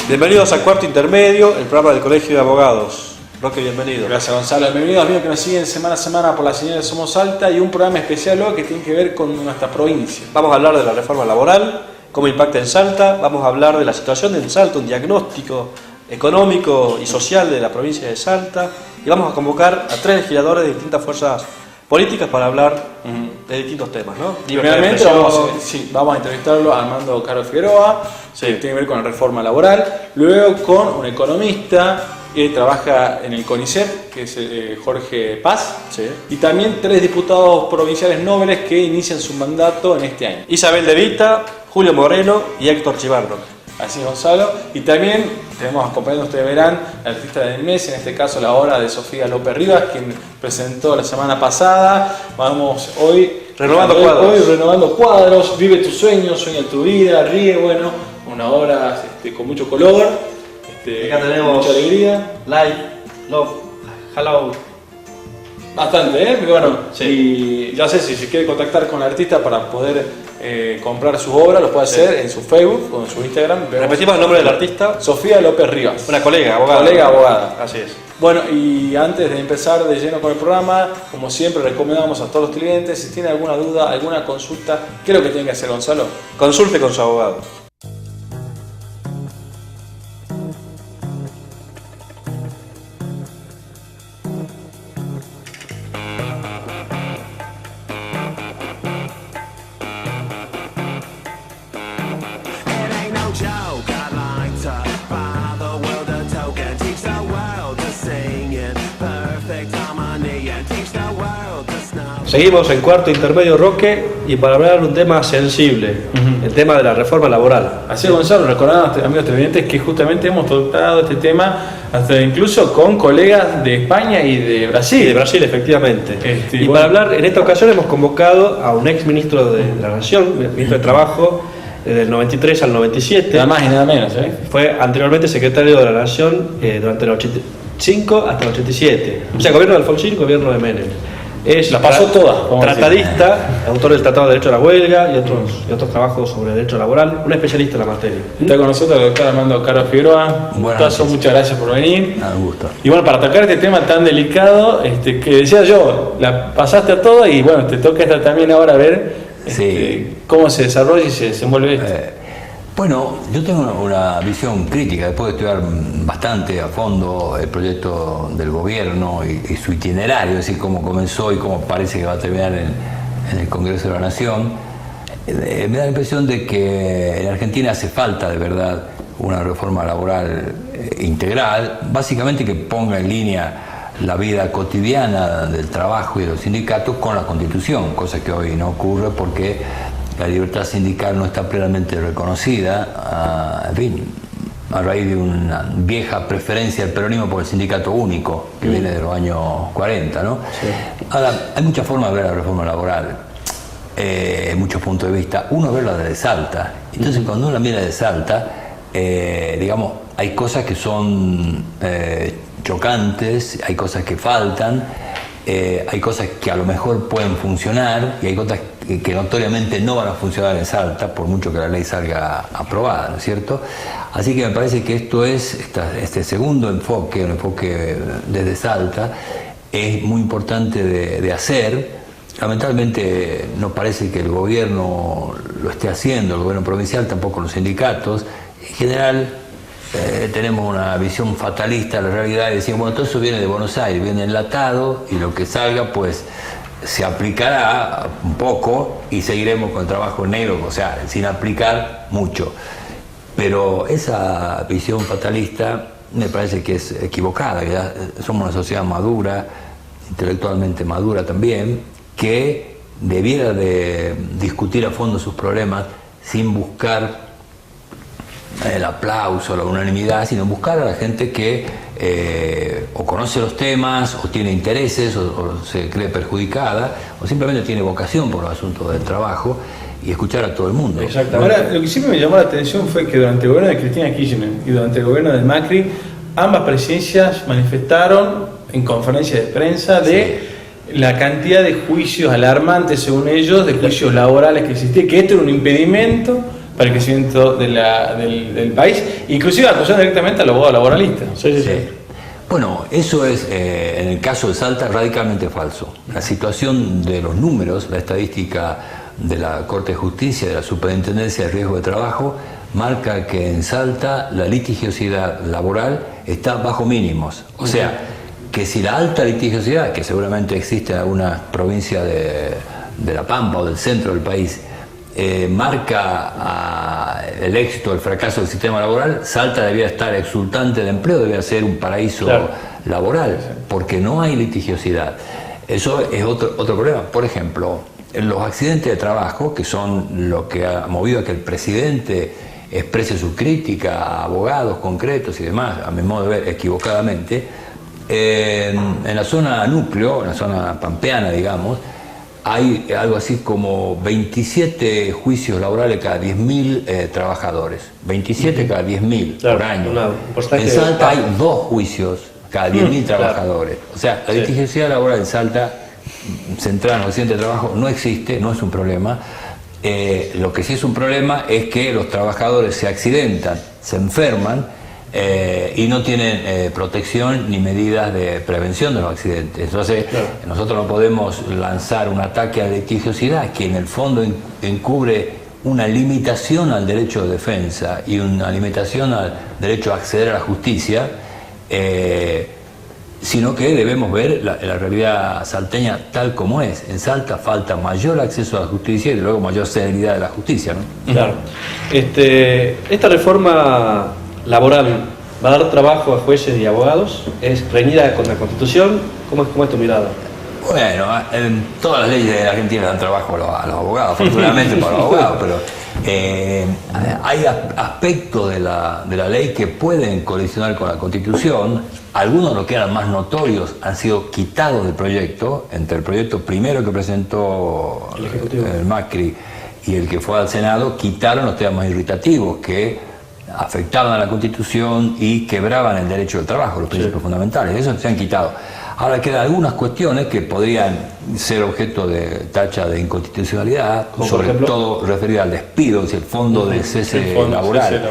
Bienvenidos a Cuarto Intermedio, el programa del Colegio de Abogados. Roque, bienvenido. Gracias, Gonzalo. Bienvenidos amigos que nos siguen semana a semana por la señal de Somos Salta y un programa especial hoy que tiene que ver con nuestra provincia. Vamos a hablar de la reforma laboral, cómo impacta en Salta, vamos a hablar de la situación en Salta, un diagnóstico económico y social de la provincia de Salta, y vamos a convocar a 3 legisladores de distintas fuerzas políticas para hablar de distintos temas, ¿no? Primeramente vamos a entrevistarlo a Armando Caro Figueroa, que tiene que ver con la reforma laboral, luego con un economista que trabaja en el CONICET, que es Jorge Paz, y también 3 diputados provinciales nobles que inician su mandato en este año. Isabel De Vita, Julio Moreno y Héctor Chivarro. Así es, Gonzalo. Y también tenemos acompañando, ustedes verán, la artista del mes, en este caso la obra de Sofía López Rivas, quien presentó la semana pasada. Vamos hoy renovando cuadros, vive tu sueño, sueña tu vida, ríe, bueno, una obra con mucho color, acá tenemos mucha alegría. Light, Love, Hello. Bastante, bueno, y ya sé, si se quiere contactar con la artista para poder comprar su obra, lo puede hacer en su Facebook o en su Instagram. Repetimos el nombre del artista. Sofía López Rivas. Una colega abogada. Colega abogada. Así es. Bueno, y antes de empezar de lleno con el programa, como siempre recomendamos a todos los clientes, si tienen alguna duda, alguna consulta, ¿qué es lo que tienen que hacer, Gonzalo? Consulte con su abogado. Seguimos en Cuarto Intermedio, Roque, y para hablar de un tema sensible, el tema de la reforma laboral. Así es, Gonzalo, recordamos, amigos televidentes, que justamente hemos tratado este tema hasta incluso con colegas de España y de Brasil. Y de Brasil, efectivamente. Para hablar, en esta ocasión hemos convocado a un ex ministro de la Nación, ministro de Trabajo, del 93 al 97. Nada más y nada menos, Fue anteriormente secretario de la Nación durante el 85 hasta el 87. O sea, gobierno de Alfonsín, gobierno de Menem. La pasó toda. Tratadista, autor del Tratado de Derecho a la Huelga y otros trabajos sobre derecho laboral, un especialista en la materia. Está con nosotros el doctor Armando Caro Figueroa. Un gustazo, muchas gracias por venir. Un gusto. Y bueno, para tocar este tema tan delicado, que decía yo, la pasaste a toda y bueno, te toca esta también ahora ver cómo se desarrolla y se desenvuelve esto. Bueno, yo tengo una visión crítica, después de estudiar bastante a fondo el proyecto del gobierno y su itinerario, es decir, cómo comenzó y cómo parece que va a terminar en el Congreso de la Nación. Me da la impresión de que en Argentina hace falta de verdad una reforma laboral integral, básicamente que ponga en línea la vida cotidiana del trabajo y de los sindicatos con la Constitución, cosa que hoy no ocurre porque la libertad sindical no está plenamente reconocida, a raíz de una vieja preferencia del peronismo por el sindicato único, que viene de los años 40, ¿no? Sí. Ahora, hay muchas formas de ver la reforma laboral, muchos puntos de vista. Uno es verla desde Salta. Entonces, cuando uno mira de Salta, digamos, hay cosas que son chocantes, hay cosas que faltan, hay cosas que a lo mejor pueden funcionar y hay cosas que notoriamente no van a funcionar en Salta, por mucho que la ley salga aprobada, ¿no es cierto? Así que me parece que este segundo enfoque, un enfoque desde Salta, es muy importante de hacer. Lamentablemente no parece que el gobierno lo esté haciendo, el gobierno provincial, tampoco los sindicatos. En general tenemos una visión fatalista de la realidad y decimos, bueno, todo eso viene de Buenos Aires, viene enlatado y lo que salga pues se aplicará un poco y seguiremos con el trabajo negro, o sea, sin aplicar mucho. Pero esa visión fatalista me parece que es equivocada, que ya somos una sociedad madura, intelectualmente madura también, que debiera de discutir a fondo sus problemas sin buscar el aplauso, la unanimidad, sino buscar a la gente que o conoce los temas, o tiene intereses, o se cree perjudicada, o simplemente tiene vocación por los asuntos del trabajo, y escuchar a todo el mundo. Exactamente. Ahora, lo que siempre me llamó la atención fue que durante el gobierno de Cristina Kirchner y durante el gobierno de Macri, ambas presidencias manifestaron en conferencias de prensa de la cantidad de juicios alarmantes, según ellos, de juicios laborales que existían, que esto era un impedimento para el crecimiento del país, inclusive acusando directamente al abogado laboralista. Sí. Bueno, eso es, en el caso de Salta, radicalmente falso. La situación de los números, la estadística de la Corte de Justicia, de la Superintendencia de Riesgo de Trabajo, marca que en Salta la litigiosidad laboral está bajo mínimos. O sea, que si la alta litigiosidad, que seguramente existe en algunas provincias de La Pampa o del centro del país, marca el éxito, el fracaso del sistema laboral, Salta debía estar exultante del empleo, debía ser un paraíso laboral, porque no hay litigiosidad. Eso es otro problema. Por ejemplo, los accidentes de trabajo, que son lo que ha movido a que el presidente exprese su crítica a abogados concretos y demás, a mi modo de ver, equivocadamente, en la zona núcleo, en la zona pampeana, digamos, hay algo así como 27 juicios laborales cada 10.000 trabajadores. 27 cada 10.000 por año. En Salta hay 2 juicios cada 10.000 trabajadores. O sea, la litigiosidad laboral en Salta, centrada en los accidentes de trabajo, no existe, no es un problema. Lo que sí es un problema es que los trabajadores se accidentan, se enferman, y no tienen protección ni medidas de prevención de los accidentes. Entonces, nosotros no podemos lanzar un ataque a la litigiosidad que en el fondo encubre una limitación al derecho de defensa y una limitación al derecho a acceder a la justicia, sino que debemos ver la realidad salteña tal como es. En Salta falta mayor acceso a la justicia y luego mayor celeridad de la justicia, ¿no? Claro. Esta reforma laboral va a dar trabajo a jueces y abogados, es reñida con la Constitución. ¿Cómo es tu mirada? Bueno, en todas las leyes de Argentina dan trabajo a los abogados, afortunadamente para los abogados, pero hay aspectos de la ley que pueden colisionar con la Constitución. Algunos de los que eran más notorios han sido quitados del proyecto. Entre el proyecto primero que presentó el Macri y el que fue al Senado, quitaron los temas más irritativos que afectaban a la Constitución y quebraban el derecho del trabajo, los principios fundamentales. Eso se han quitado. Ahora quedan algunas cuestiones que podrían ser objeto de tacha de inconstitucionalidad, sobre todo referido al despido, si el fondo de cese laboral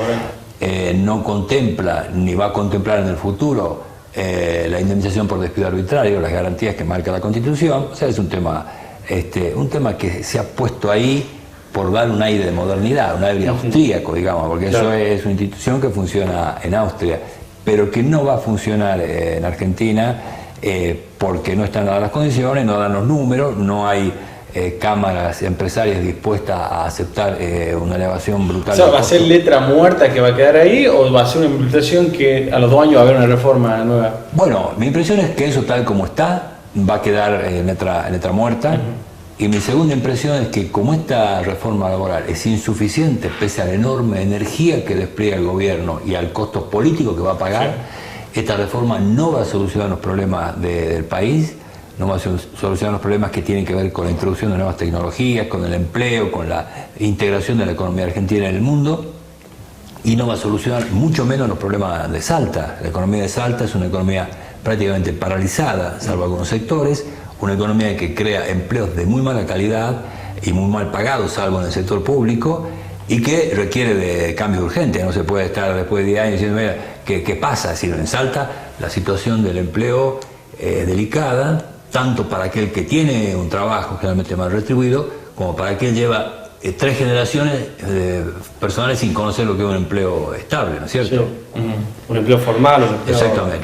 no contempla ni va a contemplar en el futuro la indemnización por despido arbitrario, las garantías que marca la Constitución. O sea, es un tema que se ha puesto ahí por dar un aire de modernidad, un aire austríaco, digamos, porque eso es una institución que funciona en Austria, pero que no va a funcionar en Argentina porque no están dadas las condiciones, no dan los números, no hay cámaras empresarias dispuestas a aceptar una elevación brutal. O sea, ¿va a ser letra muerta que va a quedar ahí o va a ser una implementación que a los 2 años va a haber una reforma nueva? Bueno, mi impresión es que eso tal como está va a quedar en letra muerta. Y mi segunda impresión es que como esta reforma laboral es insuficiente pese a la enorme energía que despliega el gobierno y al costo político que va a pagar, esta reforma no va a solucionar los problemas del país, no va a solucionar los problemas que tienen que ver con la introducción de nuevas tecnologías, con el empleo, con la integración de la economía argentina en el mundo, y no va a solucionar mucho menos los problemas de Salta. La economía de Salta es una economía prácticamente paralizada, salvo algunos sectores, una economía que crea empleos de muy mala calidad y muy mal pagados, salvo en el sector público, y que requiere de cambios urgentes. No se puede estar después de 10 años diciendo, mira, ¿qué pasa? Es decir, en Salta la situación del empleo es delicada, tanto para aquel que tiene un trabajo generalmente mal retribuido, como para aquel que lleva 3 generaciones de personales sin conocer lo que es un empleo estable, ¿no es cierto? Sí. Un empleo formal. Un empleo,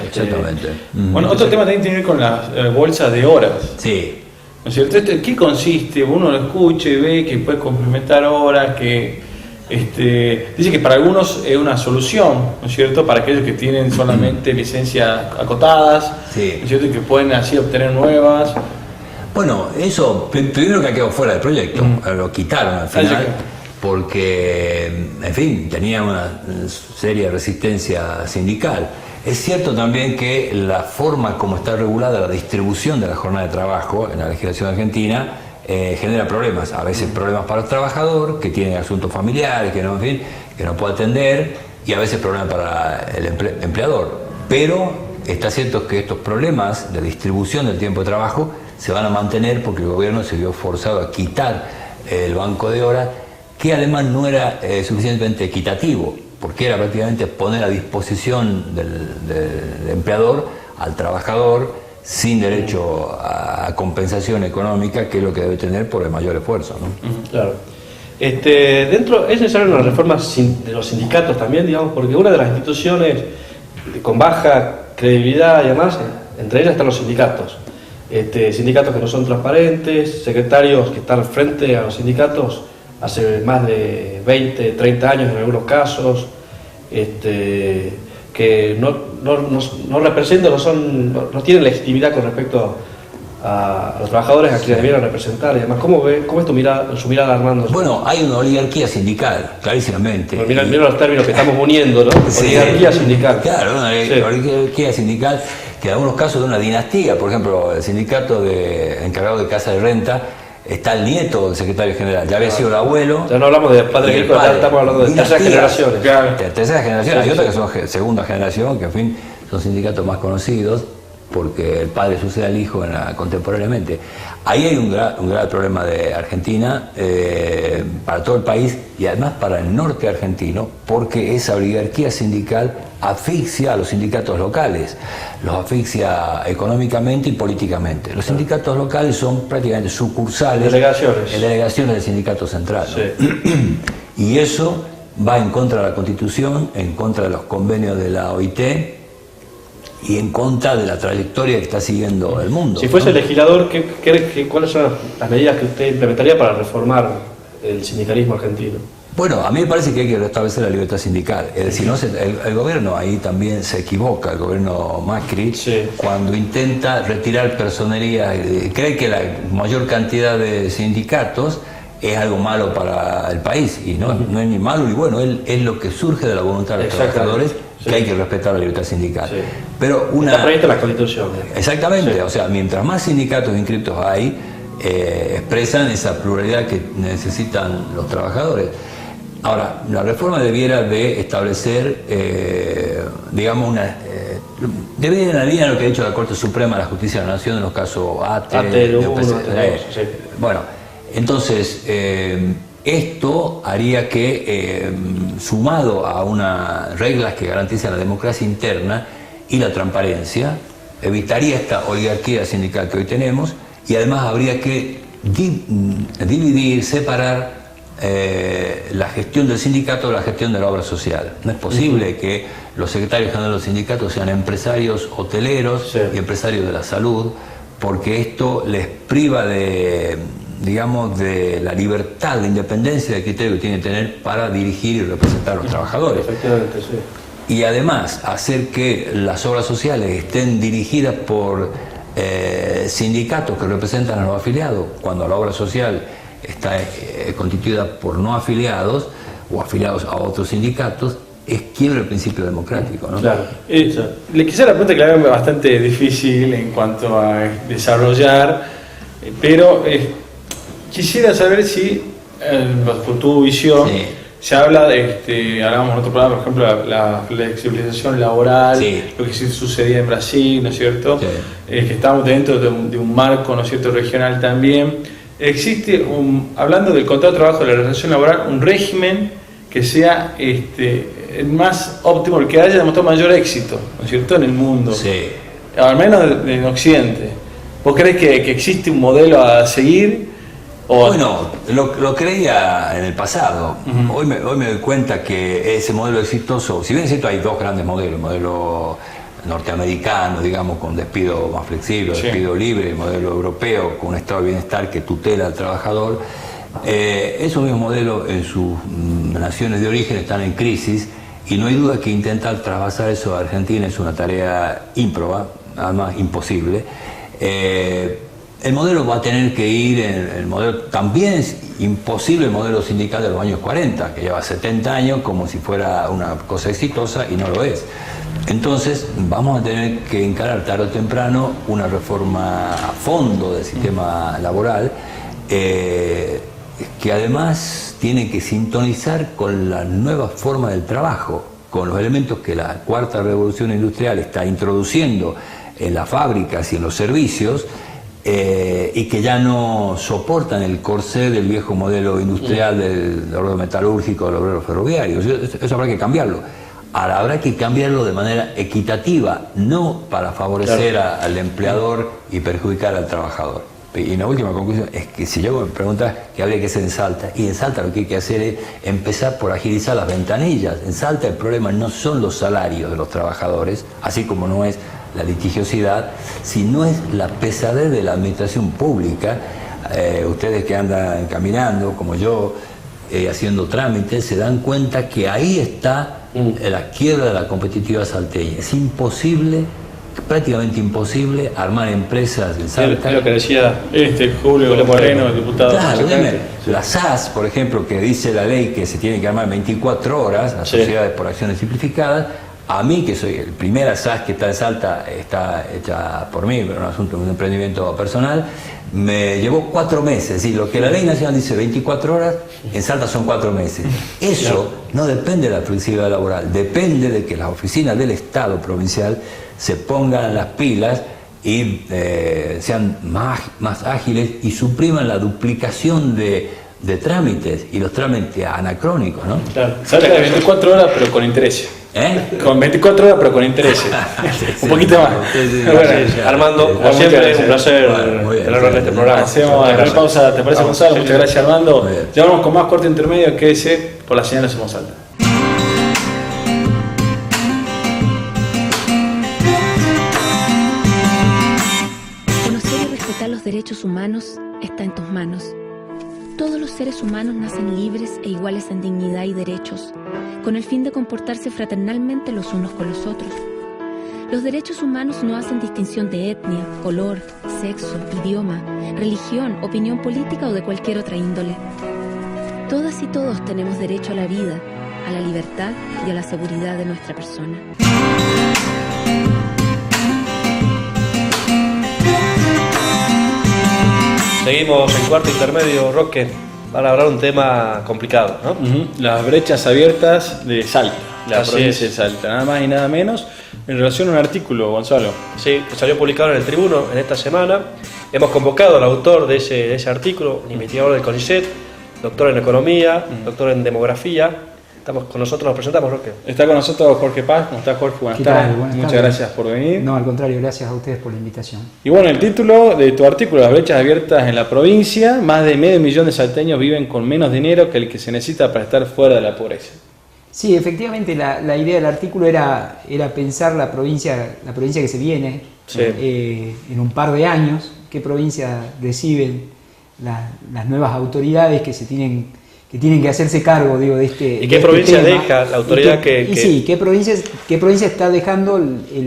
exactamente. Bueno, otro tema también tiene que ver con las bolsas de horas. Sí. ¿No es cierto? ¿En qué consiste? Uno lo escucha y ve que puede complementar horas, que dice que para algunos es una solución, ¿no es cierto? Para aquellos que tienen solamente licencias acotadas, ¿no es cierto? Y que pueden así obtener nuevas. Bueno, eso primero que ha quedado fuera del proyecto, lo quitaron al final, porque, en fin, tenía una seria resistencia sindical. Es cierto también que la forma como está regulada la distribución de la jornada de trabajo en la legislación argentina genera problemas, a veces problemas para el trabajador, que tiene asuntos familiares, que no puede atender, y a veces problemas para el empleador. Pero está cierto que estos problemas de distribución del tiempo de trabajo se van a mantener porque el gobierno se vio forzado a quitar el banco de horas, que además no era suficientemente equitativo, porque era prácticamente poner a disposición del empleador al trabajador sin derecho a compensación económica, que es lo que debe tener por el mayor esfuerzo, ¿no? Claro. Dentro es necesaria una reforma de los sindicatos también, digamos, porque una de las instituciones con baja credibilidad y además, entre ellas están los sindicatos. Sindicatos que no son transparentes, secretarios que están frente a los sindicatos hace más de 20, 30 años en algunos casos, que no representan, no tienen legitimidad con respecto a los trabajadores a quienes debieran representar. Y además, ¿cómo es su mirada, Armando? Bueno, hay una oligarquía sindical, clarísimamente. Mira los términos que estamos uniendo, ¿no? Sí. Oligarquía sindical. Claro, una oligarquía sindical que en algunos casos de una dinastía. Por ejemplo, el sindicato encargado de casa de renta, está el nieto del secretario general, ya había sido el abuelo. Ya no hablamos de padre y hijo, ya estamos hablando de terceras generaciones. Claro. Tercera generación, hay otras que son segunda generación, que en fin son sindicatos más conocidos, porque el padre sucede al hijo contemporáneamente. Ahí hay un grave problema de Argentina, para todo el país y además para el norte argentino, porque esa oligarquía sindical asfixia a los sindicatos locales, los asfixia económicamente y políticamente. Los sindicatos locales son prácticamente sucursales, delegaciones del sindicato central, ¿no? Sí. Y eso va en contra de la Constitución, en contra de los convenios de la OIT, y en contra de la trayectoria que está siguiendo el mundo. Si fuese legislador, ¿cuáles son las medidas que usted implementaría para reformar el sindicalismo argentino? Bueno, a mí me parece que hay que restablecer la libertad sindical. Es decir, el gobierno ahí también se equivoca, el gobierno Macri, sí, cuando intenta retirar personería, cree que la mayor cantidad de sindicatos es algo malo para el país, y no es ni malo ni bueno, es lo que surge de la voluntad de los trabajadores, que sí, hay que respetar la libertad sindical. Sí. Pero está prevista en la Constitución. Exactamente, sí. O sea, mientras más sindicatos inscritos hay, expresan esa pluralidad que necesitan los trabajadores. Ahora, la reforma debiera de establecer, digamos, debería ir en la línea de lo que ha dicho la Corte Suprema de la Justicia de la Nación en los casos ATE, sí. Bueno, entonces, esto haría que, sumado a unas reglas que garantizan la democracia interna y la transparencia, evitaría esta oligarquía sindical que hoy tenemos, y además habría que dividir, separar la gestión del sindicato de la gestión de la obra social. No es posible que los secretarios generales de los sindicatos sean empresarios hoteleros, sí, y empresarios de la salud, porque esto les priva de, digamos, de la libertad, de independencia de criterio que tienen que tener para dirigir y representar a los trabajadores. Efectivamente, sí. Y además hacer que las obras sociales estén dirigidas por sindicatos que representan a los afiliados, cuando la obra social está constituida por no afiliados o afiliados a otros sindicatos, es quiebre el principio democrático, ¿no? Claro. Le quise la pregunta que la veo bastante difícil en cuanto a desarrollar, pero quisiera saber si, por tu visión, sí, se habla de, hablábamos en otro programa, por ejemplo, la flexibilización laboral, sí, lo que sí sucedía en Brasil, ¿no es cierto? Sí. Que estamos dentro de un marco, ¿no es cierto?, regional también. Existe, hablando del contrato de trabajo, de la relación laboral, un régimen que sea el más óptimo, el que haya demostrado mayor éxito, ¿no es cierto?, en el mundo, sí, al menos en Occidente. ¿Vos crees que existe un modelo a seguir? Bueno, lo creía en el pasado. Hoy me doy cuenta que ese modelo exitoso, si bien es cierto, hay dos grandes modelos, el modelo norteamericano, digamos, con despido más flexible, sí, despido libre, el modelo europeo con un estado de bienestar que tutela al trabajador. Esos mismos modelos en sus naciones de origen están en crisis, y no hay duda que intentar trasvasar eso a Argentina es una tarea ímproba, además imposible. El modelo va a tener que ir el modelo, también es imposible el modelo sindical de los años 40, que lleva 70 años como si fuera una cosa exitosa, y no lo es. Entonces vamos a tener que encarar tarde o temprano una reforma a fondo del sistema laboral, que además tiene que sintonizar con la nueva forma del trabajo, con los elementos que la cuarta revolución industrial está introduciendo en las fábricas y en los servicios, y que ya no soportan el corsé del viejo modelo industrial del obrero metalúrgico, del obrero ferroviario. Eso habrá que cambiarlo. Ahora habrá que cambiarlo de manera equitativa, no para favorecer al empleador y perjudicar al trabajador. Y una última conclusión es que si yo me preguntas qué habría que hacer en Salta, y en Salta lo que hay que hacer es empezar por agilizar las ventanillas. En Salta el problema no son los salarios de los trabajadores, así como no es la litigiosidad, sino es la pesadez de la administración pública. Ustedes que andan caminando, como yo, haciendo trámites, se dan cuenta que ahí está la quiebra de la competitividad salteña. Es imposible, prácticamente imposible, armar empresas en Salta. Es lo que decía Julio Moreno, el diputado. Claro, la SAS, por ejemplo, que dice la ley que se tiene que armar 24 horas, las sociedades por acciones simplificadas. A mí, que soy el primer SAS que está en Salta, está hecha por mí, pero un asunto de un emprendimiento personal, me llevó 4 meses. Y lo que la ley nacional dice 24 horas, en Salta son 4 meses. Eso no depende de la flexibilidad laboral, depende de que las oficinas del Estado provincial se pongan las pilas y sean más ágiles y supriman la duplicación de trámites y los trámites anacrónicos, ¿no? Claro, Salta que 24 horas pero con interés. Con 24 horas pero con interés. Un poquito más. Armando, como siempre, un placer tenerlo en este programa. Hacemos la pausa, ¿te parece, Gonzalo? Muchas gracias, Armando. Ya vamos con más corte intermedio, quédese por la señal de Somos Salta. Conocer y respetar los derechos humanos está en tus manos. Todos los seres humanos nacen libres e iguales en dignidad y derechos, con el fin de comportarse fraternalmente los unos con los otros. Los derechos humanos no hacen distinción de etnia, color, sexo, idioma, religión, opinión política o de cualquier otra índole. Todas y todos tenemos derecho a la vida, a la libertad y a la seguridad de nuestra persona. Seguimos en cuarto intermedio, Roque, para hablar un tema complicado, ¿no? Las brechas abiertas de Salta, la provincia de Salta, nada más y nada menos, en relación a un artículo, Gonzalo. Sí, que salió publicado en el Tribuno en esta semana. Hemos convocado al autor de ese artículo, un investigador del CONICET, doctor en economía, doctor en demografía. Estamos con nosotros, nos presentamos, Roque. Está con nosotros Jorge Paz. ¿Cómo está, Jorge? Buenas tardes. Muchas gracias por venir. No, al contrario, gracias a ustedes por la invitación. Y bueno, el título de tu artículo, Las brechas abiertas en la provincia, más de 500.000 de salteños viven con menos dinero que el que se necesita para estar fuera de la pobreza. Sí, efectivamente la idea del artículo era pensar la provincia que se viene en un par de años, qué provincia reciben las nuevas autoridades que tienen que hacerse cargo, digo, de este ¿Y qué provincia deja la autoridad sí, ¿qué provincia está dejando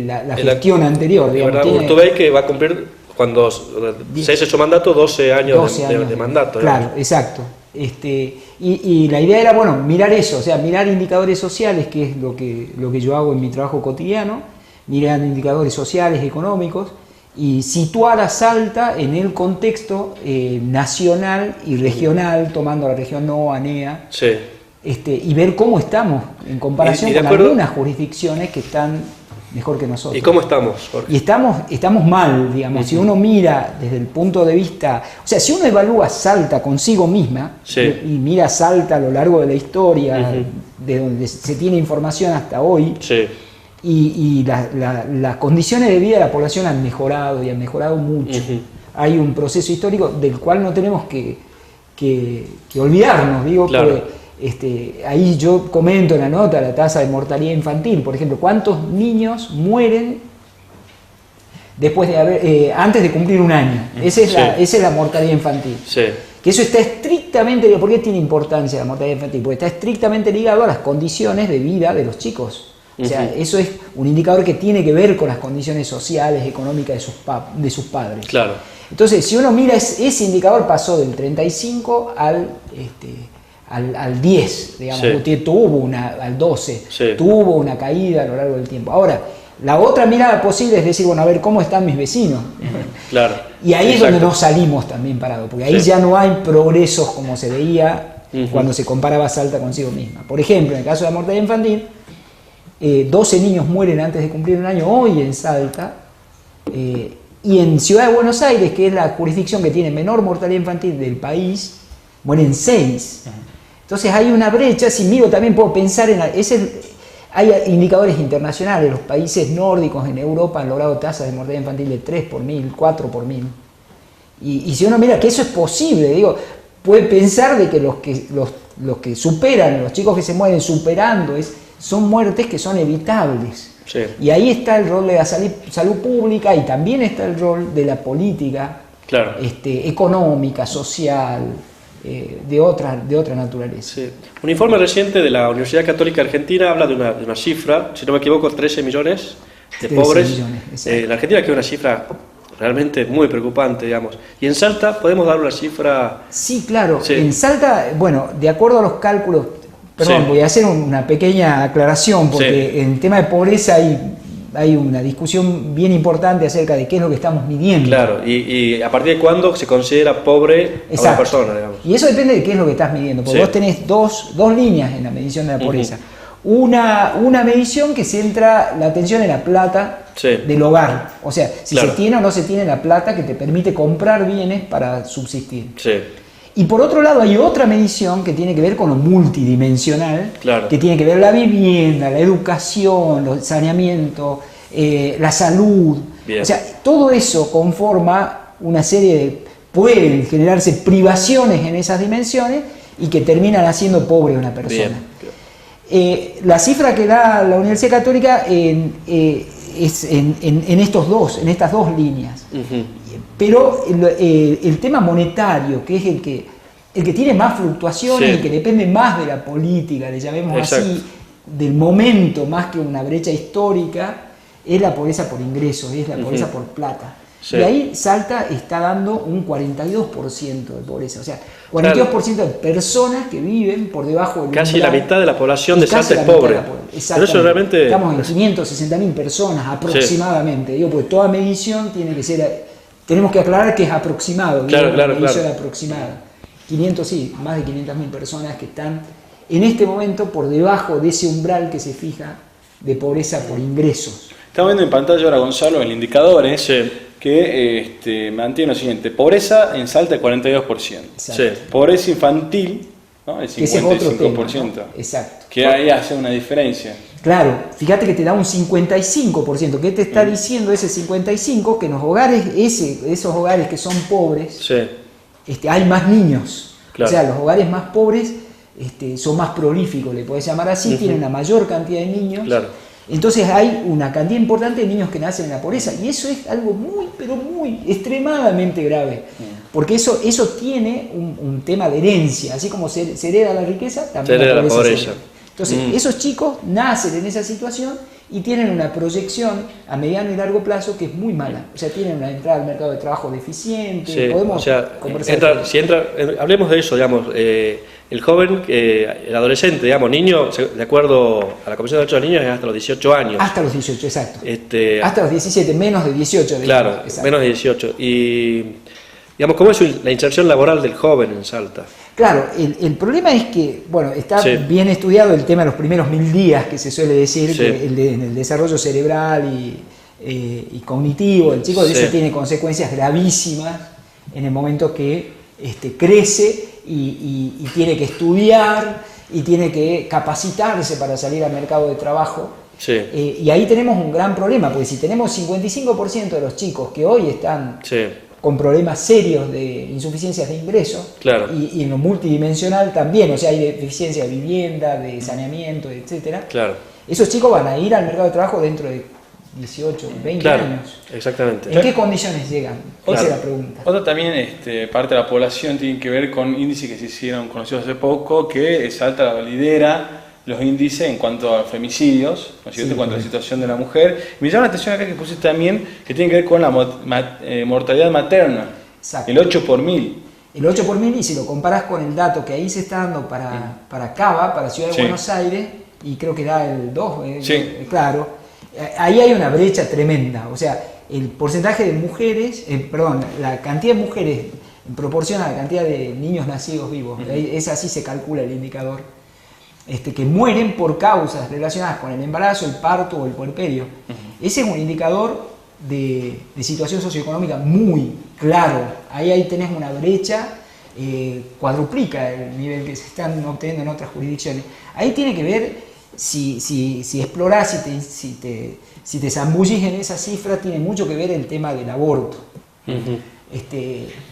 la gestión anterior? Digamos, Urtubey, que va a cumplir, cuando cese su mandato, 12 años de mandato. Claro, digamos. exacto. Y la idea era, bueno, mirar eso, o sea, mirar indicadores sociales, que es lo que yo hago en mi trabajo cotidiano, mirar indicadores sociales, económicos, y situar a Salta en el contexto nacional y regional, tomando la región NOA, NEA, y ver cómo estamos en comparación con algunas jurisdicciones que están mejor que nosotros. ¿Y cómo estamos, Jorge? Y estamos mal, digamos. Si uno mira desde el punto de vista, o sea, si uno evalúa Salta consigo misma y mira Salta a lo largo de la historia, de donde se tiene información hasta hoy, y las condiciones de vida de la población han mejorado y han mejorado mucho. Hay un proceso histórico del cual no tenemos que olvidarnos, digo, porque ahí yo comento en la nota la tasa de mortalidad infantil, por ejemplo, cuántos niños mueren después de antes de cumplir un año. Esa es la mortalidad infantil. Que eso está estrictamente, ¿por qué tiene importancia la mortalidad infantil? Porque está estrictamente ligado a las condiciones de vida de los chicos. O sea, eso es un indicador que tiene que ver con las condiciones sociales, económicas de sus padres. Claro. Entonces, si uno mira, ese indicador pasó del 35 al 10, digamos, al 12, tuvo una caída a lo largo del tiempo. Ahora, la otra mirada posible es decir, bueno, a ver, ¿cómo están mis vecinos? Claro. Y ahí es donde nos salimos también parados, porque ahí ya no hay progresos como se veía cuando se comparaba Salta consigo misma. Por ejemplo, en el caso de la mortalidad infantil, 12 niños mueren antes de cumplir un año hoy en Salta, Y en Ciudad de Buenos Aires, que es la jurisdicción que tiene menor mortalidad infantil del país, mueren 6. Entonces hay una brecha. Si miro también puedo pensar en... Hay indicadores internacionales. Los países nórdicos en Europa han logrado tasas de mortalidad infantil de 3 por 1000, 4 por 1000. Y si uno mira que eso es posible, digo, puede pensar de que los que superan, los chicos que se mueren superando, son muertes que son evitables. Sí. Y ahí está el rol de la salud pública, y también está el rol de la política, claro, económica, social, de otra naturaleza. Sí. Un informe reciente de la Universidad Católica Argentina habla de una cifra, si no me equivoco, 13 millones de 13 pobres. millones, En Argentina, que es una cifra realmente muy preocupante, digamos. Y en Salta podemos dar una cifra... Sí, claro. Sí. En Salta, bueno, de acuerdo a los cálculos, perdón, sí, voy a hacer una pequeña aclaración, porque sí, en el tema de pobreza hay una discusión bien importante acerca de qué es lo que estamos midiendo. Claro, y a partir de cuándo se considera pobre a una persona, digamos. Y eso depende de qué es lo que estás midiendo, porque Sí. vos tenés dos líneas en la medición de la pobreza. Una medición que centra la atención en la plata, Sí, del hogar, o sea, si claro, se tiene o no se tiene la plata que te permite comprar bienes para subsistir. sí, Y por otro lado hay otra medición que tiene que ver con lo multidimensional, claro, que tiene que ver la vivienda, la educación, el saneamiento, la salud. bien, O sea, todo eso conforma una serie de... Pueden generarse privaciones en esas dimensiones y que terminan haciendo pobre a una persona. bien. La cifra que da la Universidad Católica es en estas dos líneas. Pero el tema monetario, que es el que tiene más fluctuaciones, Sí. y que depende más de la política, le llamemos Exacto. así, del momento más que una brecha histórica, es la pobreza por ingresos, es la pobreza por plata. Sí. Y ahí Salta está dando un 42% de pobreza, o sea, 42% de personas que viven por debajo del Casi umbral. la mitad de la población de Y casi Salta es la mitad pobre. de la población. Pero Exactamente. eso realmente... Estamos en 560.000 personas aproximadamente, digo, porque toda medición tiene que ser... Tenemos que aclarar que es aproximado, Claro, digo, claro, una medición claro. aproximada. 500, sí, más de 500.000 personas que están en este momento por debajo de ese umbral que se fija de pobreza por ingresos. Estamos viendo en pantalla ahora, Gonzalo, el indicador Sí, que mantiene lo siguiente: pobreza en Salta el 42%, Exacto. sí, pobreza infantil, ¿no? El Que ese es otro 55%, tema, ¿no? Exacto. que ahí hace una diferencia. Claro, fíjate que te da un 55%. ¿Qué te está diciendo ese 55%? Que en los hogares, esos hogares que son pobres, sí, hay más niños. Claro. O sea, los hogares más pobres son más prolíficos, le podés llamar así, tienen una mayor cantidad de niños. claro. Entonces hay una cantidad importante de niños que nacen en la pobreza. Y eso es algo muy, pero muy, extremadamente grave. Porque eso tiene un tema de herencia. Así como se hereda la riqueza, también Se hereda la se pobreza. hereda. Entonces, esos chicos nacen en esa situación y tienen una proyección a mediano y largo plazo que es muy mala. O sea, tienen una entrada al mercado de trabajo deficiente. Sí, Podemos o sea, conversar. hablemos de eso, digamos, el joven, el adolescente, digamos, niño, de acuerdo a la Comisión de Derechos de los Niños, es hasta los 18 años. Hasta los 18, exacto. Hasta los 17, menos de 18. Claro, exacto. menos de 18. Y, digamos, ¿cómo es la inserción laboral del joven en Salta? Claro, el problema es que, bueno, está Sí. bien estudiado el tema de los primeros 1000 días, que se suele decir, Sí. que en el desarrollo cerebral y cognitivo, el chico de Sí. eso tiene consecuencias gravísimas en el momento que crece y tiene que estudiar y tiene que capacitarse para salir al mercado de trabajo. Sí, Y ahí tenemos un gran problema, porque si tenemos 55% de los chicos que hoy están sí, con problemas serios de insuficiencias de ingresos, claro, y en lo multidimensional también, o sea, hay deficiencia de vivienda, de saneamiento, etcétera. claro, Esos chicos van a ir al mercado de trabajo dentro de 18, 20 claro, años. exactamente. ¿En qué condiciones llegan? Esa es la pregunta. Otra también parte de la población tiene que ver con índices que se hicieron conocidos hace poco, que Salta lidera los índices en cuanto a femicidios, ¿no es cierto? En cuanto a la situación de la mujer. Me llama la atención acá que puse también que tiene que ver con la mortalidad materna, Exacto. el 8 por 1000. El 8 por 1000, y si lo comparas con el dato que ahí se está dando para Cava, para Ciudad de Sí. Buenos Aires, y creo que da el 2, Sí. claro, ahí hay una brecha tremenda. O sea, el porcentaje de mujeres, la cantidad de mujeres en proporción a la cantidad de niños nacidos vivos, es así se calcula el indicador, que mueren por causas relacionadas con el embarazo, el parto o el puerperio. Ese es un indicador de situación socioeconómica muy claro. Ahí tenés una brecha, cuadruplica el nivel que se están obteniendo en otras jurisdicciones. Ahí tiene que ver si explorás, si te zambullís en esa cifra, tiene mucho que ver el tema del aborto.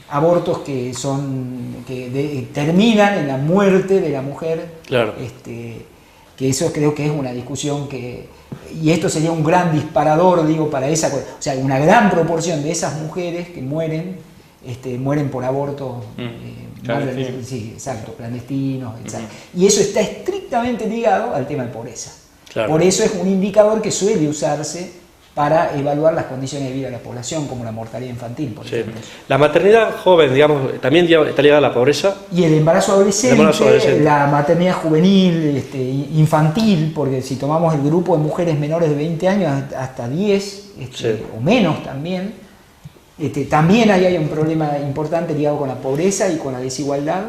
Abortos que terminan en la muerte de la mujer. Claro. Que eso creo que es una discusión y esto sería un gran disparador, digo, para esa, o sea, una gran proporción de esas mujeres que mueren por aborto sí, exacto, clandestinos, etc. Y eso está estrictamente ligado al tema de pobreza. Claro. Por eso es un indicador que suele usarse para evaluar las condiciones de vida de la población, como la mortalidad infantil, por ejemplo. La maternidad joven, digamos, también está ligada a la pobreza. Y el embarazo adolescente, la maternidad juvenil, infantil, porque si tomamos el grupo de mujeres menores de 20 años, hasta 10 o menos también, también ahí hay un problema importante ligado con la pobreza y con la desigualdad.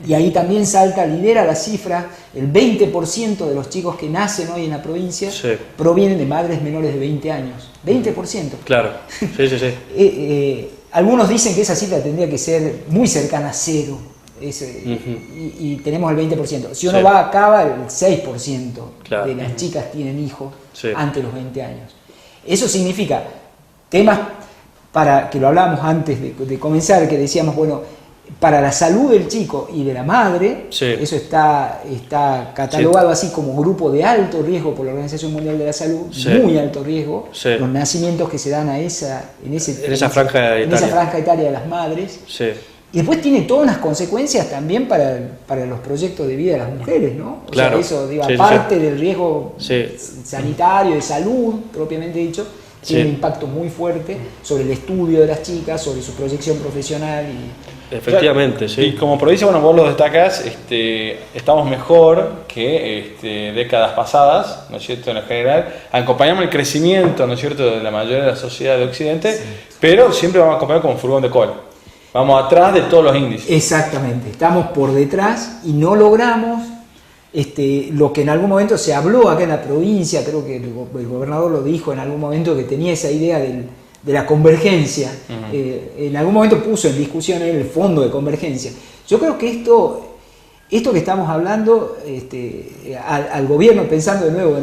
Y ahí también lidera la cifra, el 20% de los chicos que nacen hoy en la provincia provienen de madres menores de 20 años. 20%. Claro, sí. Algunos dicen que esa cifra tendría que ser muy cercana a cero. Y tenemos el 20%. Si uno va a Cava, el 6% de las chicas tienen hijos antes de los 20 años. Eso significa temas, para que lo hablábamos antes de comenzar, que decíamos, bueno, para la salud del chico y de la madre, eso está catalogado así como grupo de alto riesgo por la Organización Mundial de la Salud, muy alto riesgo, los nacimientos que se dan en esa franja etaria de las madres. Y después tiene todas unas consecuencias también para los proyectos de vida de las mujeres, ¿no? O sea, eso, digo, aparte del riesgo sanitario, de salud, propiamente dicho, tiene un impacto muy fuerte sobre el estudio de las chicas, sobre su proyección profesional. Efectivamente, Y como provincia, bueno, vos lo destacás, estamos mejor que décadas pasadas, ¿no es cierto?, en lo general. Acompañamos el crecimiento, ¿no es cierto?, de la mayoría de la sociedad de Occidente, pero siempre vamos a acompañar con furgón de cola. Vamos atrás de todos los índices. Exactamente, estamos por detrás y no logramos lo que en algún momento se habló acá en la provincia. Creo que el gobernador lo dijo en algún momento, que tenía esa idea de la convergencia. En algún momento puso en discusión el fondo de convergencia. Yo creo que esto que estamos hablando, al gobierno, pensando de nuevo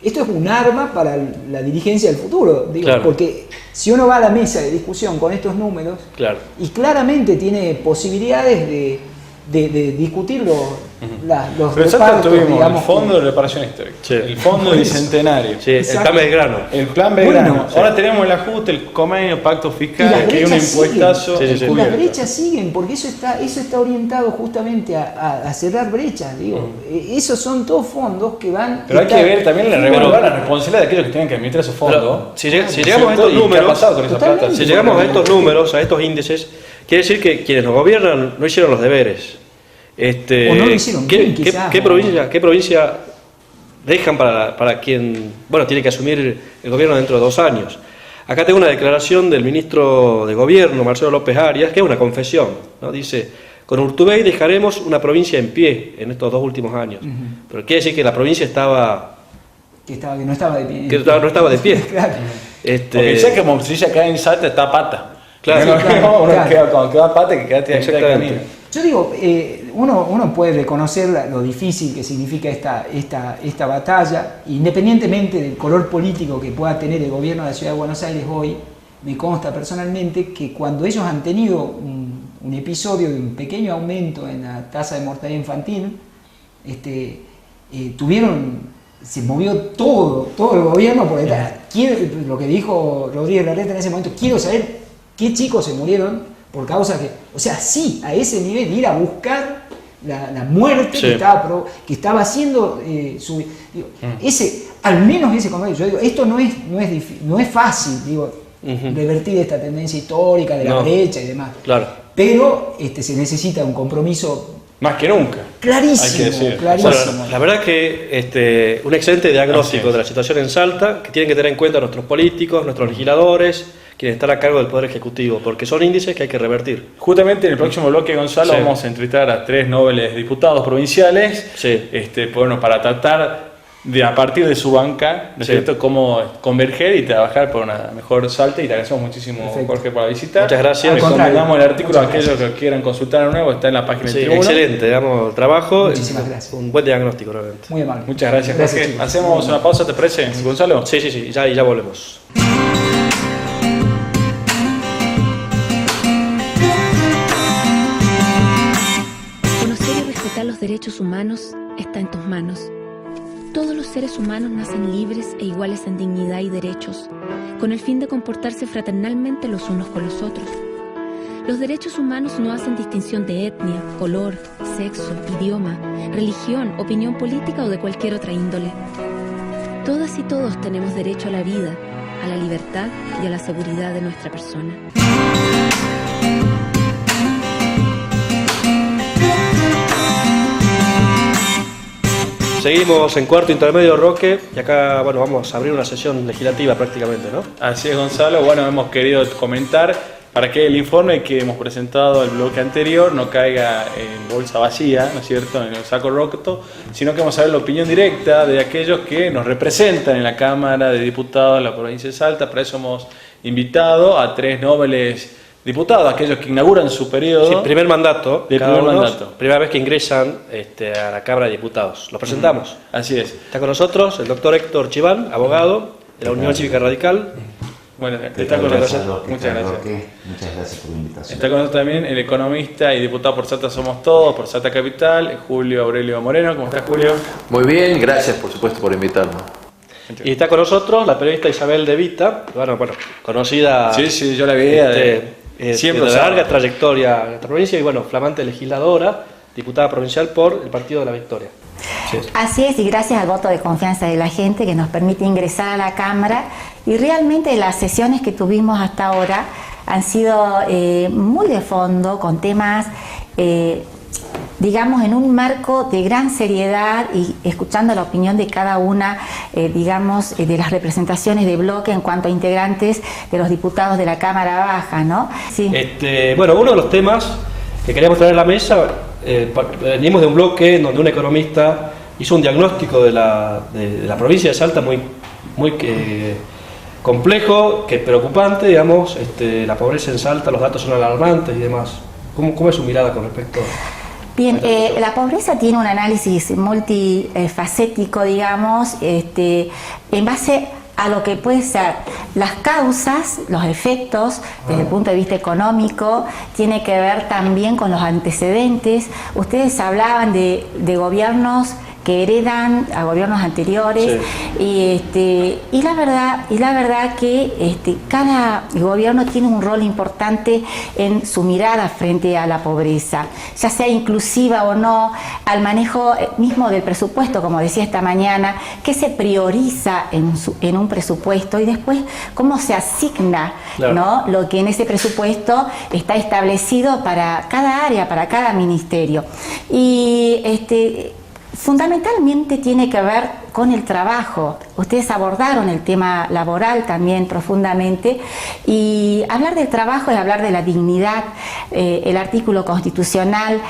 esto es un arma para la dirigencia del futuro, digo, porque si uno va a la mesa de discusión con estos números, y claramente tiene posibilidades de discutir los repartos, tuvimos, digamos, el Fondo de Reparación Histórica, el Fondo Bicentenario, el Plan Belgrano. El Plan Belgrano. Ahora tenemos el ajuste, el convenio, pacto fiscal, que hay un impuestazo. Y las brechas siguen, porque eso está orientado justamente a cerrar brechas. Digo, esos son todos fondos que van. Pero hay que ver también la responsabilidad de aquellos que tienen que administrar esos fondos. Si llegamos a estos números, si llegamos a estos números, a estos índices, quiere decir que quienes nos gobiernan no hicieron los deberes. O no lo hicieron bien, ¿Qué provincia dejan para quien tiene que asumir el gobierno dentro de 2 años? Acá tengo una declaración del ministro de Gobierno, Marcelo López Arias, que es una confesión, ¿no? Dice: con Urtubey dejaremos una provincia en pie en estos 2 últimos años. Pero quiere decir que la provincia que no estaba de pie. No estaba de pie. Claro. Porque dice que como si acá en Salta está pata. Claro. Cuando queda pata, que queda tirado el camino. Yo digo, uno puede reconocer lo difícil que significa esta batalla, independientemente del color político que pueda tener el gobierno de la Ciudad de Buenos Aires hoy. Me consta personalmente que cuando ellos han tenido un episodio de un pequeño aumento en la tasa de mortalidad infantil, se movió todo el gobierno por detrás. Lo que dijo Rodríguez Larreta en ese momento: quiero saber qué chicos se murieron por causa a ese nivel, de ir a buscar la muerte que estaba haciendo al menos ese convenio. Yo digo, esto no es fácil, revertir esta tendencia histórica de la brecha y demás. Pero se necesita un compromiso más que nunca. Clarísimo. La verdad que un excelente diagnóstico de la situación en Salta, que tienen que tener en cuenta nuestros políticos, nuestros legisladores, quienes están a cargo del Poder Ejecutivo, porque son índices que hay que revertir. Justamente en el próximo bloque, Gonzalo, vamos a entrevistar a 3 nobles diputados provinciales, para tratar a partir de su banca, ¿no es cierto?, cómo converger y trabajar por una mejor Salta, y te agradecemos muchísimo, Perfecto. Jorge, por la visita. Muchas gracias. Recomendamos el artículo a aquellos que quieran consultar de nuevo, está en la página del Tribuno. Excelente, damos trabajo. Muchísimas gracias. Un buen diagnóstico, realmente. Muy amable. Muchas gracias, Jorge. chicos. Hacemos una pausa, ¿te parece, Gonzalo? Sí, y ya volvemos. Conocer y respetar los derechos humanos está en tus manos. Todos los seres humanos nacen libres e iguales en dignidad y derechos, con el fin de comportarse fraternalmente los unos con los otros. Los derechos humanos no hacen distinción de etnia, color, sexo, idioma, religión, opinión política o de cualquier otra índole. Todas y todos tenemos derecho a la vida, a la libertad y a la seguridad de nuestra persona. Seguimos en cuarto intermedio, Roque, y acá vamos a abrir una sesión legislativa prácticamente, ¿no? Así es, Gonzalo. Bueno, hemos querido comentar para que el informe que hemos presentado el bloque anterior no caiga en bolsa vacía, ¿no es cierto?, en el saco roto, sino que vamos a ver la opinión directa de aquellos que nos representan en la Cámara de Diputados de la provincia de Salta. Para eso hemos invitado a 3 nobles diputados, aquellos que inauguran su periodo. Sí, primer mandato. Mandato. Primera vez que ingresan a la Cámara de Diputados. ¿Los presentamos? Así es. Está con nosotros el doctor Héctor Chiván, abogado de la Unión Cívica Radical. Bueno, está con nosotros. Muchas gracias. Muchas gracias por la invitación. Está con nosotros también el economista y diputado por Salta Somos Todos, por Salta Capital, Julio Aurelio Moreno. ¿Cómo estás, Julio? Muy bien, gracias por supuesto por invitarme. Y está con nosotros la periodista Isabel De Vita, conocida. Sí, yo la veía siempre de larga trayectoria en esta provincia y flamante legisladora, diputada provincial por el Partido de la Victoria. Así es, y gracias al voto de confianza de la gente que nos permite ingresar a la Cámara, y realmente las sesiones que tuvimos hasta ahora han sido muy de fondo, con temas digamos en un marco de gran seriedad y escuchando la opinión de cada una de las representaciones de bloque en cuanto a integrantes de los diputados de la Cámara Baja, ¿no? Sí. Uno de los temas que queríamos traer a la mesa, venimos de un bloque en donde un economista hizo un diagnóstico de la provincia de Salta muy complejo, que preocupante, digamos, la pobreza en Salta, los datos son alarmantes y demás. ¿Cómo es su mirada con respecto a Bien, la pobreza tiene un análisis multifacético, digamos, en base a lo que puede ser las causas, los efectos, desde el punto de vista económico, tiene que ver también con los antecedentes. Ustedes hablaban de gobiernos que heredan a gobiernos anteriores, sí. y la verdad que cada gobierno tiene un rol importante en su mirada frente a la pobreza, ya sea inclusiva o no, al manejo mismo del presupuesto, como decía esta mañana, qué se prioriza en un presupuesto y después cómo se asigna, claro, ¿no?, lo que en ese presupuesto está establecido para cada área, para cada ministerio. Y fundamentalmente tiene que ver con el trabajo. Ustedes abordaron el tema laboral también profundamente, y hablar del trabajo es hablar de la dignidad. El artículo constitucional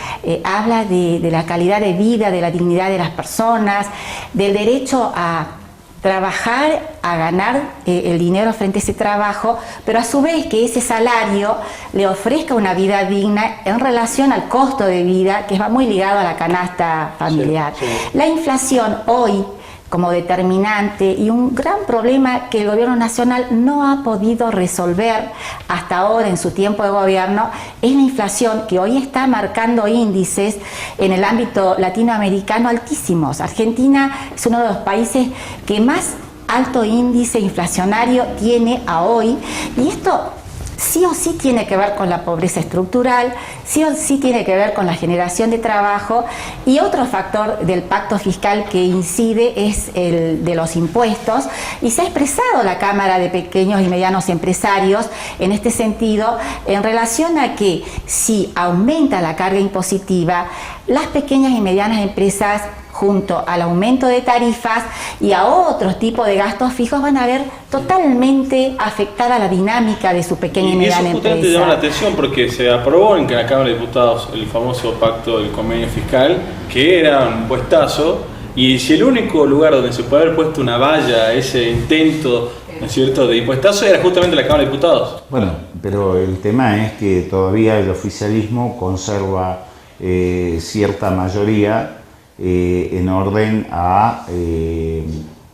habla de la calidad de vida, de la dignidad de las personas, del derecho a trabajar, a ganar el dinero frente a ese trabajo, pero a su vez que ese salario le ofrezca una vida digna en relación al costo de vida, que va muy ligado a la canasta familiar. Sí, sí. La inflación hoy como determinante y un gran problema que el gobierno nacional no ha podido resolver hasta ahora en su tiempo de gobierno es la inflación, que hoy está marcando índices en el ámbito latinoamericano altísimos. Argentina es uno de los países que más alto índice inflacionario tiene a hoy, y esto sí o sí tiene que ver con la pobreza estructural, sí o sí tiene que ver con la generación de trabajo, y otro factor del pacto fiscal que incide es el de los impuestos, y se ha expresado la Cámara de Pequeños y Medianos Empresarios en este sentido en relación a que si aumenta la carga impositiva, las pequeñas y medianas empresas, junto al aumento de tarifas y a otros tipos de gastos fijos, van a ver totalmente afectada la dinámica de su pequeña y mediana empresa. Y eso justamente llama la atención porque se aprobó en la Cámara de Diputados el famoso pacto del convenio fiscal, que era un puestazo Y si el único lugar donde se puede haber puesto una valla a ese intento, ¿no es cierto?, de impuestazo era justamente la Cámara de Diputados. Bueno, pero el tema es que todavía el oficialismo conserva cierta mayoría en orden a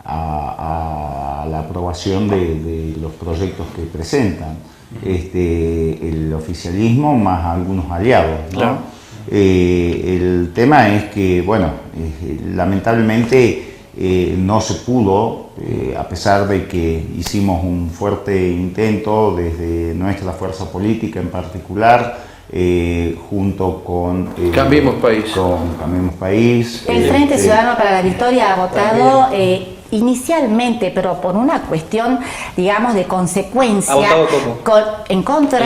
la aprobación de los proyectos que presentan. El oficialismo más algunos aliados, ¿no? Claro. El tema es que, bueno, lamentablemente no se pudo, a pesar de que hicimos un fuerte intento desde nuestra fuerza política en particular, junto con Cambiemos País. Con Cambiemos País. El Frente Ciudadano para la Victoria ha votado inicialmente, pero por una cuestión, digamos, de consecuencia, ¿Ha votado cómo? en contra,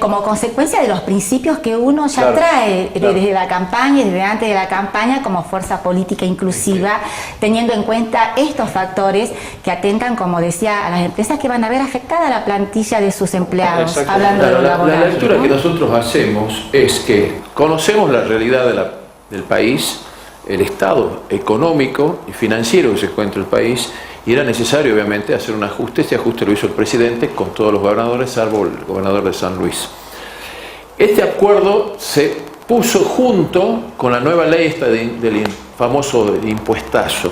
como consecuencia de los principios que uno ya trae desde la campaña y desde antes de la campaña como fuerza política inclusiva, teniendo en cuenta estos factores que atentan, como decía, a las empresas que van a ver afectada la plantilla de sus empleados, hablando de lo laboral. La lectura que nosotros hacemos es que conocemos la realidad del país, el estado económico y financiero que se encuentra el país, y era necesario obviamente hacer un ajuste. Este ajuste lo hizo el presidente con todos los gobernadores, salvo el gobernador de San Luis. Este acuerdo se puso junto con la nueva ley esta del famoso impuestazo.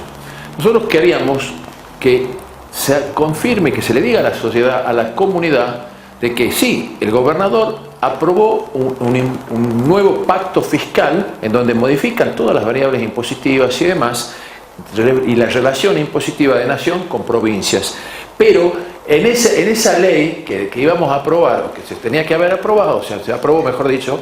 Nosotros queríamos que se confirme, que se le diga a la sociedad, a la comunidad, de que sí, el gobernador aprobó un nuevo pacto fiscal en donde modifican todas las variables impositivas y demás, y la relación impositiva de nación con provincias. Pero en esa ley que íbamos a aprobar, o que se tenía que haber aprobado, o sea, se aprobó, mejor dicho,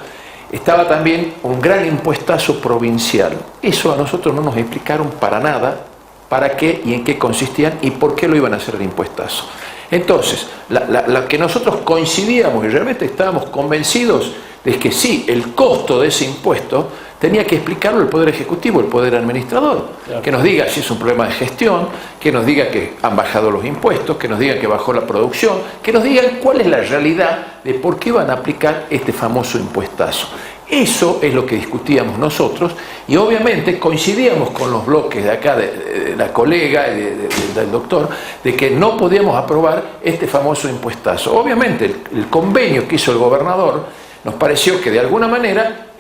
estaba también un gran impuestazo provincial. Eso a nosotros no nos explicaron para nada, para qué y en qué consistían y por qué lo iban a hacer el impuestazo. Entonces, la que nosotros coincidíamos y realmente estábamos convencidos de que sí, el costo de ese impuesto tenía que explicarlo el Poder Ejecutivo, el Poder Administrador. Claro. Que nos diga si es un problema de gestión, que nos diga que han bajado los impuestos, que nos diga que bajó la producción, que nos digan cuál es la realidad de por qué van a aplicar este famoso impuestazo. Eso es lo que discutíamos nosotros, y obviamente coincidíamos con los bloques de acá, de la colega, del doctor, de que no podíamos aprobar este famoso impuestazo. Obviamente el convenio que hizo el gobernador nos pareció que de alguna manera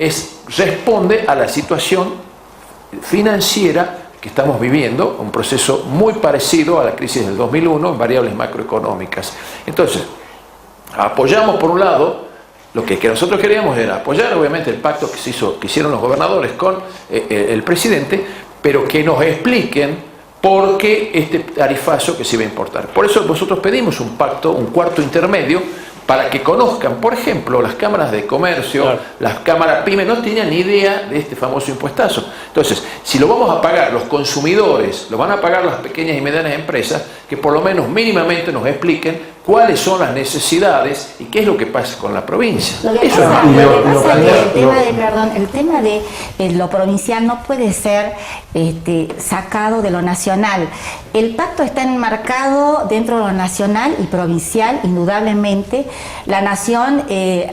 responde a la situación financiera que estamos viviendo, un proceso muy parecido a la crisis del 2001 en variables macroeconómicas. Entonces, apoyamos por un lado. Lo que nosotros queríamos era apoyar obviamente el pacto que hicieron los gobernadores con el presidente, pero que nos expliquen por qué este tarifazo que se iba a importar. Por eso nosotros pedimos un pacto, un cuarto intermedio, para que conozcan, por ejemplo, las cámaras de comercio, claro, las cámaras PYME, no tenían ni idea de este famoso impuestazo. Entonces, si lo vamos a pagar los consumidores, lo van a pagar las pequeñas y medianas empresas, que por lo menos mínimamente nos expliquen cuáles son las necesidades y qué es lo que pasa con la provincia. El tema de lo provincial no puede ser sacado de lo nacional. El pacto está enmarcado dentro de lo nacional y provincial, indudablemente. La nación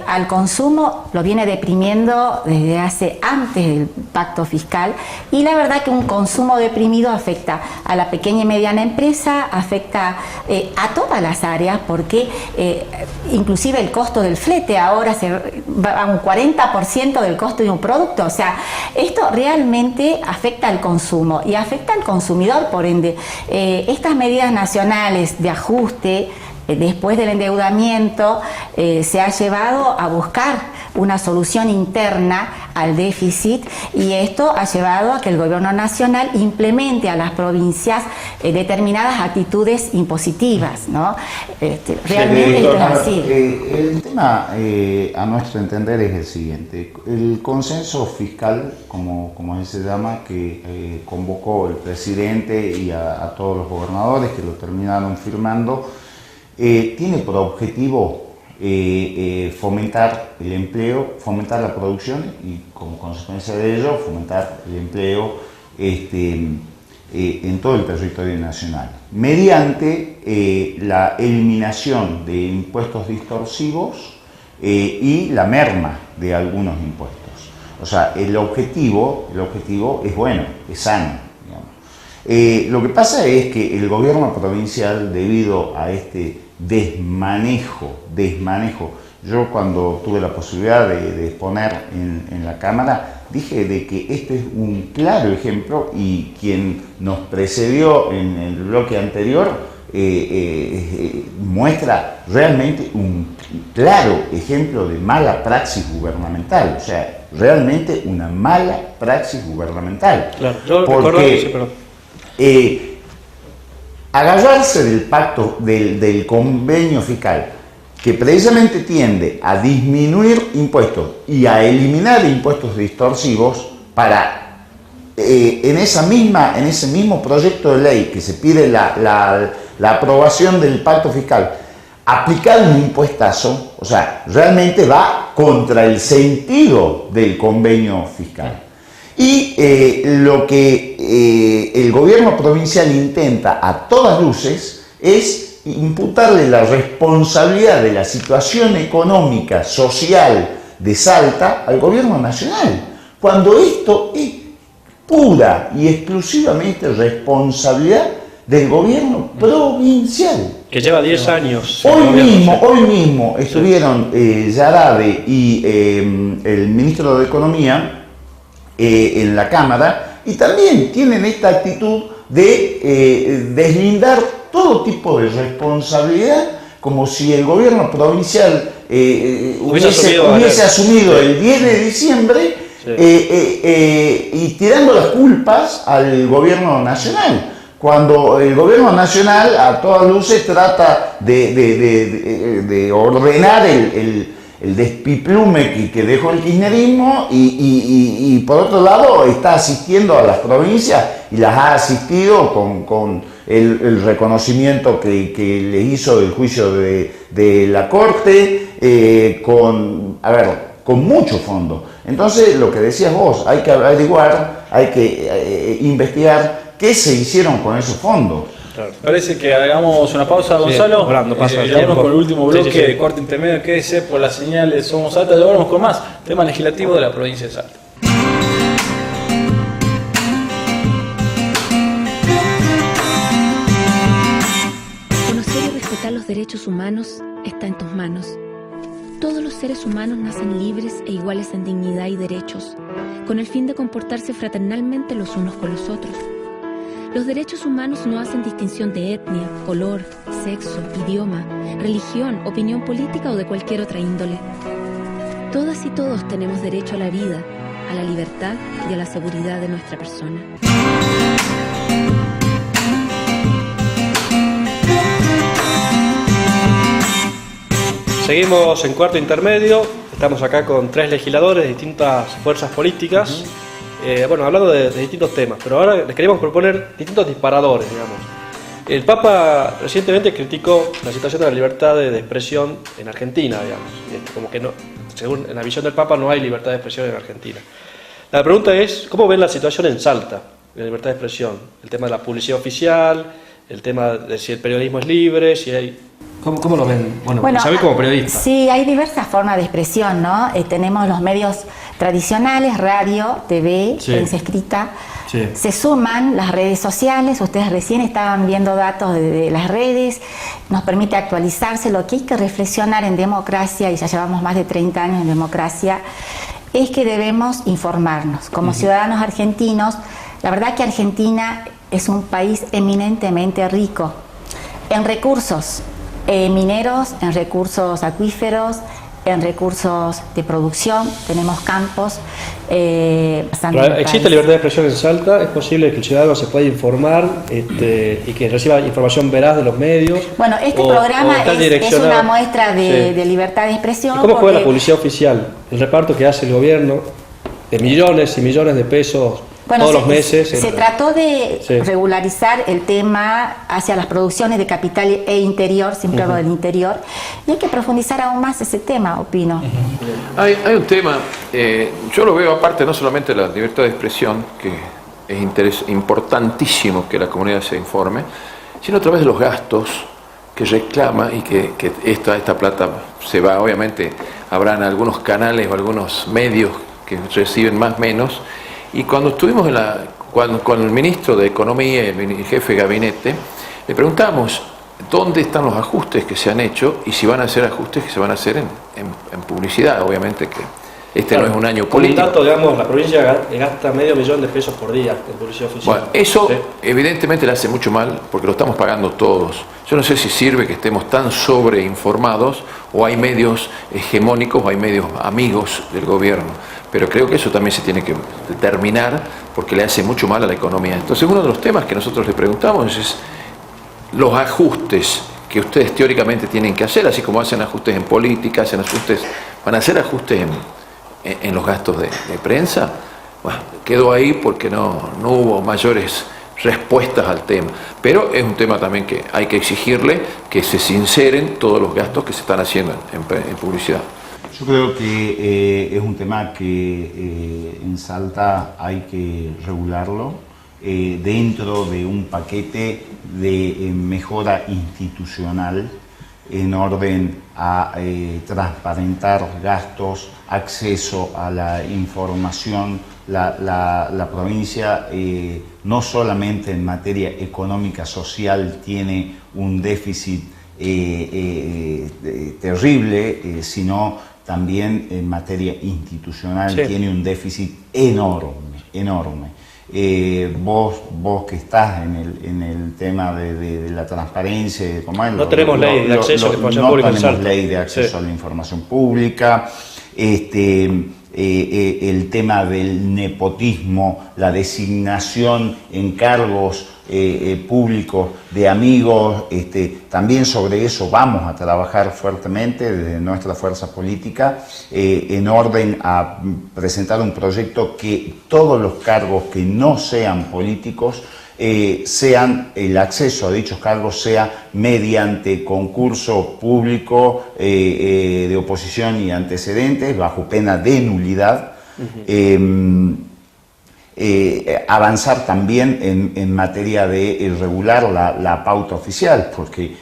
al consumo lo viene deprimiendo desde antes del pacto fiscal, y la verdad que un consumo deprimido afecta a la pequeña y mediana empresa, afecta a todas las áreas, porque inclusive el costo del flete ahora se va a un 40% del costo de un producto. O sea, esto realmente afecta al consumo y afecta al consumidor. Por ende, estas medidas nacionales de ajuste después del endeudamiento se ha llevado a buscar una solución interna al déficit, y esto ha llevado a que el gobierno nacional implemente a las provincias determinadas actitudes impositivas, ¿no? Realmente esto es así. El tema, a nuestro entender, es el siguiente. El consenso fiscal, como se llama, que convocó el presidente y a todos los gobernadores que lo terminaron firmando, tiene por objetivo fomentar el empleo, fomentar la producción y, como consecuencia de ello, fomentar el empleo en todo el territorio nacional, mediante la eliminación de impuestos distorsivos y la merma de algunos impuestos. O sea, el objetivo es bueno, es sano, digamos. Lo que pasa es que el gobierno provincial, debido a este desmanejo, yo cuando tuve la posibilidad de exponer en la Cámara, dije de que este es un claro ejemplo, y quien nos precedió en el bloque anterior muestra realmente un claro ejemplo de mala praxis gubernamental, o sea, realmente una mala praxis gubernamental. Claro, yo porque agarrarse del pacto, del convenio fiscal, que precisamente tiende a disminuir impuestos y a eliminar impuestos distorsivos, para en ese mismo proyecto de ley que se pide la aprobación del pacto fiscal, aplicar un impuestazo, o sea, realmente va contra el sentido del convenio fiscal. Y lo que el gobierno provincial intenta a todas luces es imputarle la responsabilidad de la situación económica, social de Salta al gobierno nacional, cuando esto es pura y exclusivamente responsabilidad del gobierno provincial. Que lleva 10 años. Hoy mismo estuvieron Yarade y el ministro de Economía en la Cámara, y también tienen esta actitud de deslindar todo tipo de responsabilidad, como si el gobierno provincial hubiese asumido el 10 de diciembre, y tirando las culpas al gobierno nacional, cuando el gobierno nacional a todas luces trata de ordenar el despiplume que dejó el kirchnerismo, y por otro lado está asistiendo a las provincias, y las ha asistido con el reconocimiento que le hizo del juicio de la Corte, con mucho fondo. Entonces, lo que decías vos, hay que averiguar, hay que investigar qué se hicieron con esos fondos. Claro. Parece que hagamos una pausa, Gonzalo. Vamos con el último bloque de corte intermedio. Quédese por las señales Somos Salta. Ya volvemos con más tema legislativo de la provincia de Salta. Conocer y respetar los derechos humanos está en tus manos. Todos los seres humanos nacen libres e iguales en dignidad y derechos, con el fin de comportarse fraternalmente los unos con los otros. Los derechos humanos no hacen distinción de etnia, color, sexo, idioma, religión, opinión política o de cualquier otra índole. Todas y todos tenemos derecho a la vida, a la libertad y a la seguridad de nuestra persona. Seguimos en cuarto intermedio, estamos acá con 3 legisladores de distintas fuerzas políticas, hablando de distintos temas, pero ahora les queremos proponer distintos disparadores, digamos. El Papa recientemente criticó la situación de la libertad de expresión en Argentina, digamos, como que no, según en la visión del Papa no hay libertad de expresión en Argentina. La pregunta es, ¿cómo ven la situación en Salta, la libertad de expresión? El tema de la publicidad oficial, el tema de si el periodismo es libre, si hay... ¿Cómo lo ven? Bueno, ¿saben como periodista? Sí, hay diversas formas de expresión, ¿no? Tenemos los medios tradicionales, radio, TV, prensa escrita. Sí. Se suman las redes sociales, ustedes recién estaban viendo datos de las redes, nos permite actualizarse. Lo que hay que reflexionar en democracia, y ya llevamos más de 30 años en democracia, es que debemos informarnos. Como ciudadanos argentinos, la verdad que Argentina es un país eminentemente rico en recursos mineros, en recursos acuíferos, en recursos de producción, tenemos campos. ¿Existe libertad de expresión en Salta? ¿Es posible que el ciudadano se pueda informar y que reciba información veraz de los medios? Bueno, este programa es una muestra de libertad de expresión. ¿Y cómo juega la publicidad oficial? El reparto que hace el gobierno de millones y millones de pesos todos los meses. Se trató de regularizar el tema hacia las producciones de capital e interior, siempre hablo del interior, y hay que profundizar aún más ese tema, opino. Hay un tema, yo lo veo aparte no solamente de la libertad de expresión, que es importantísimo que la comunidad se informe, sino a través de los gastos que reclama y que esta plata se va, obviamente habrán algunos canales o algunos medios que reciben más o menos. Y cuando estuvimos con el ministro de Economía, el jefe de gabinete, le preguntamos dónde están los ajustes que se han hecho y si van a ser ajustes que se van a hacer en publicidad. Obviamente que no es un año político. Un dato, digamos, la provincia gasta $500.000 de pesos por día en publicidad oficial. Bueno, eso evidentemente le hace mucho mal porque lo estamos pagando todos. Yo no sé si sirve que estemos tan sobreinformados o hay medios hegemónicos o hay medios amigos del gobierno. Pero creo que eso también se tiene que determinar porque le hace mucho mal a la economía. Entonces uno de los temas que nosotros le preguntamos es los ajustes que ustedes teóricamente tienen que hacer, así como hacen ajustes en política, van a hacer ajustes en los gastos de prensa. Bueno, quedó ahí porque no hubo mayores respuestas al tema, pero es un tema también que hay que exigirle que se sinceren todos los gastos que se están haciendo en publicidad. Yo creo que es un tema que en Salta hay que regularlo dentro de un paquete de mejora institucional en orden a transparentar gastos, acceso a la información. La provincia no solamente en materia económica social tiene un déficit terrible, sino también en materia institucional tiene un déficit enorme. Vos que estás en el tema de la transparencia, no tenemos ley de acceso a la información pública. No tenemos ley de acceso a la información pública. El tema del nepotismo, la designación en cargos públicos de amigos, también sobre eso vamos a trabajar fuertemente desde nuestra fuerza política en orden a presentar un proyecto que todos los cargos que no sean políticos el acceso a dichos cargos sea mediante concurso público de oposición y antecedentes bajo pena de nulidad. Avanzar también en materia de regular la pauta oficial, porque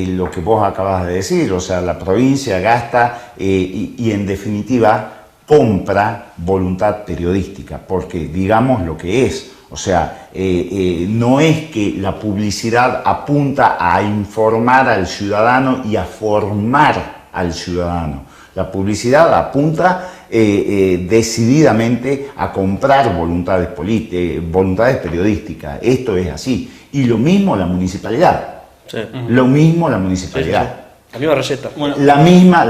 lo que vos acabas de decir, o sea, la provincia gasta y en definitiva compra voluntad periodística, porque digamos lo que es. O sea, no es que la publicidad apunta a informar al ciudadano y a formar al ciudadano. La publicidad apunta decididamente a comprar voluntades periodísticas. Esto es así. Y lo mismo la municipalidad. Sí. Lo mismo la municipalidad. Sí. La misma receta. Bueno, la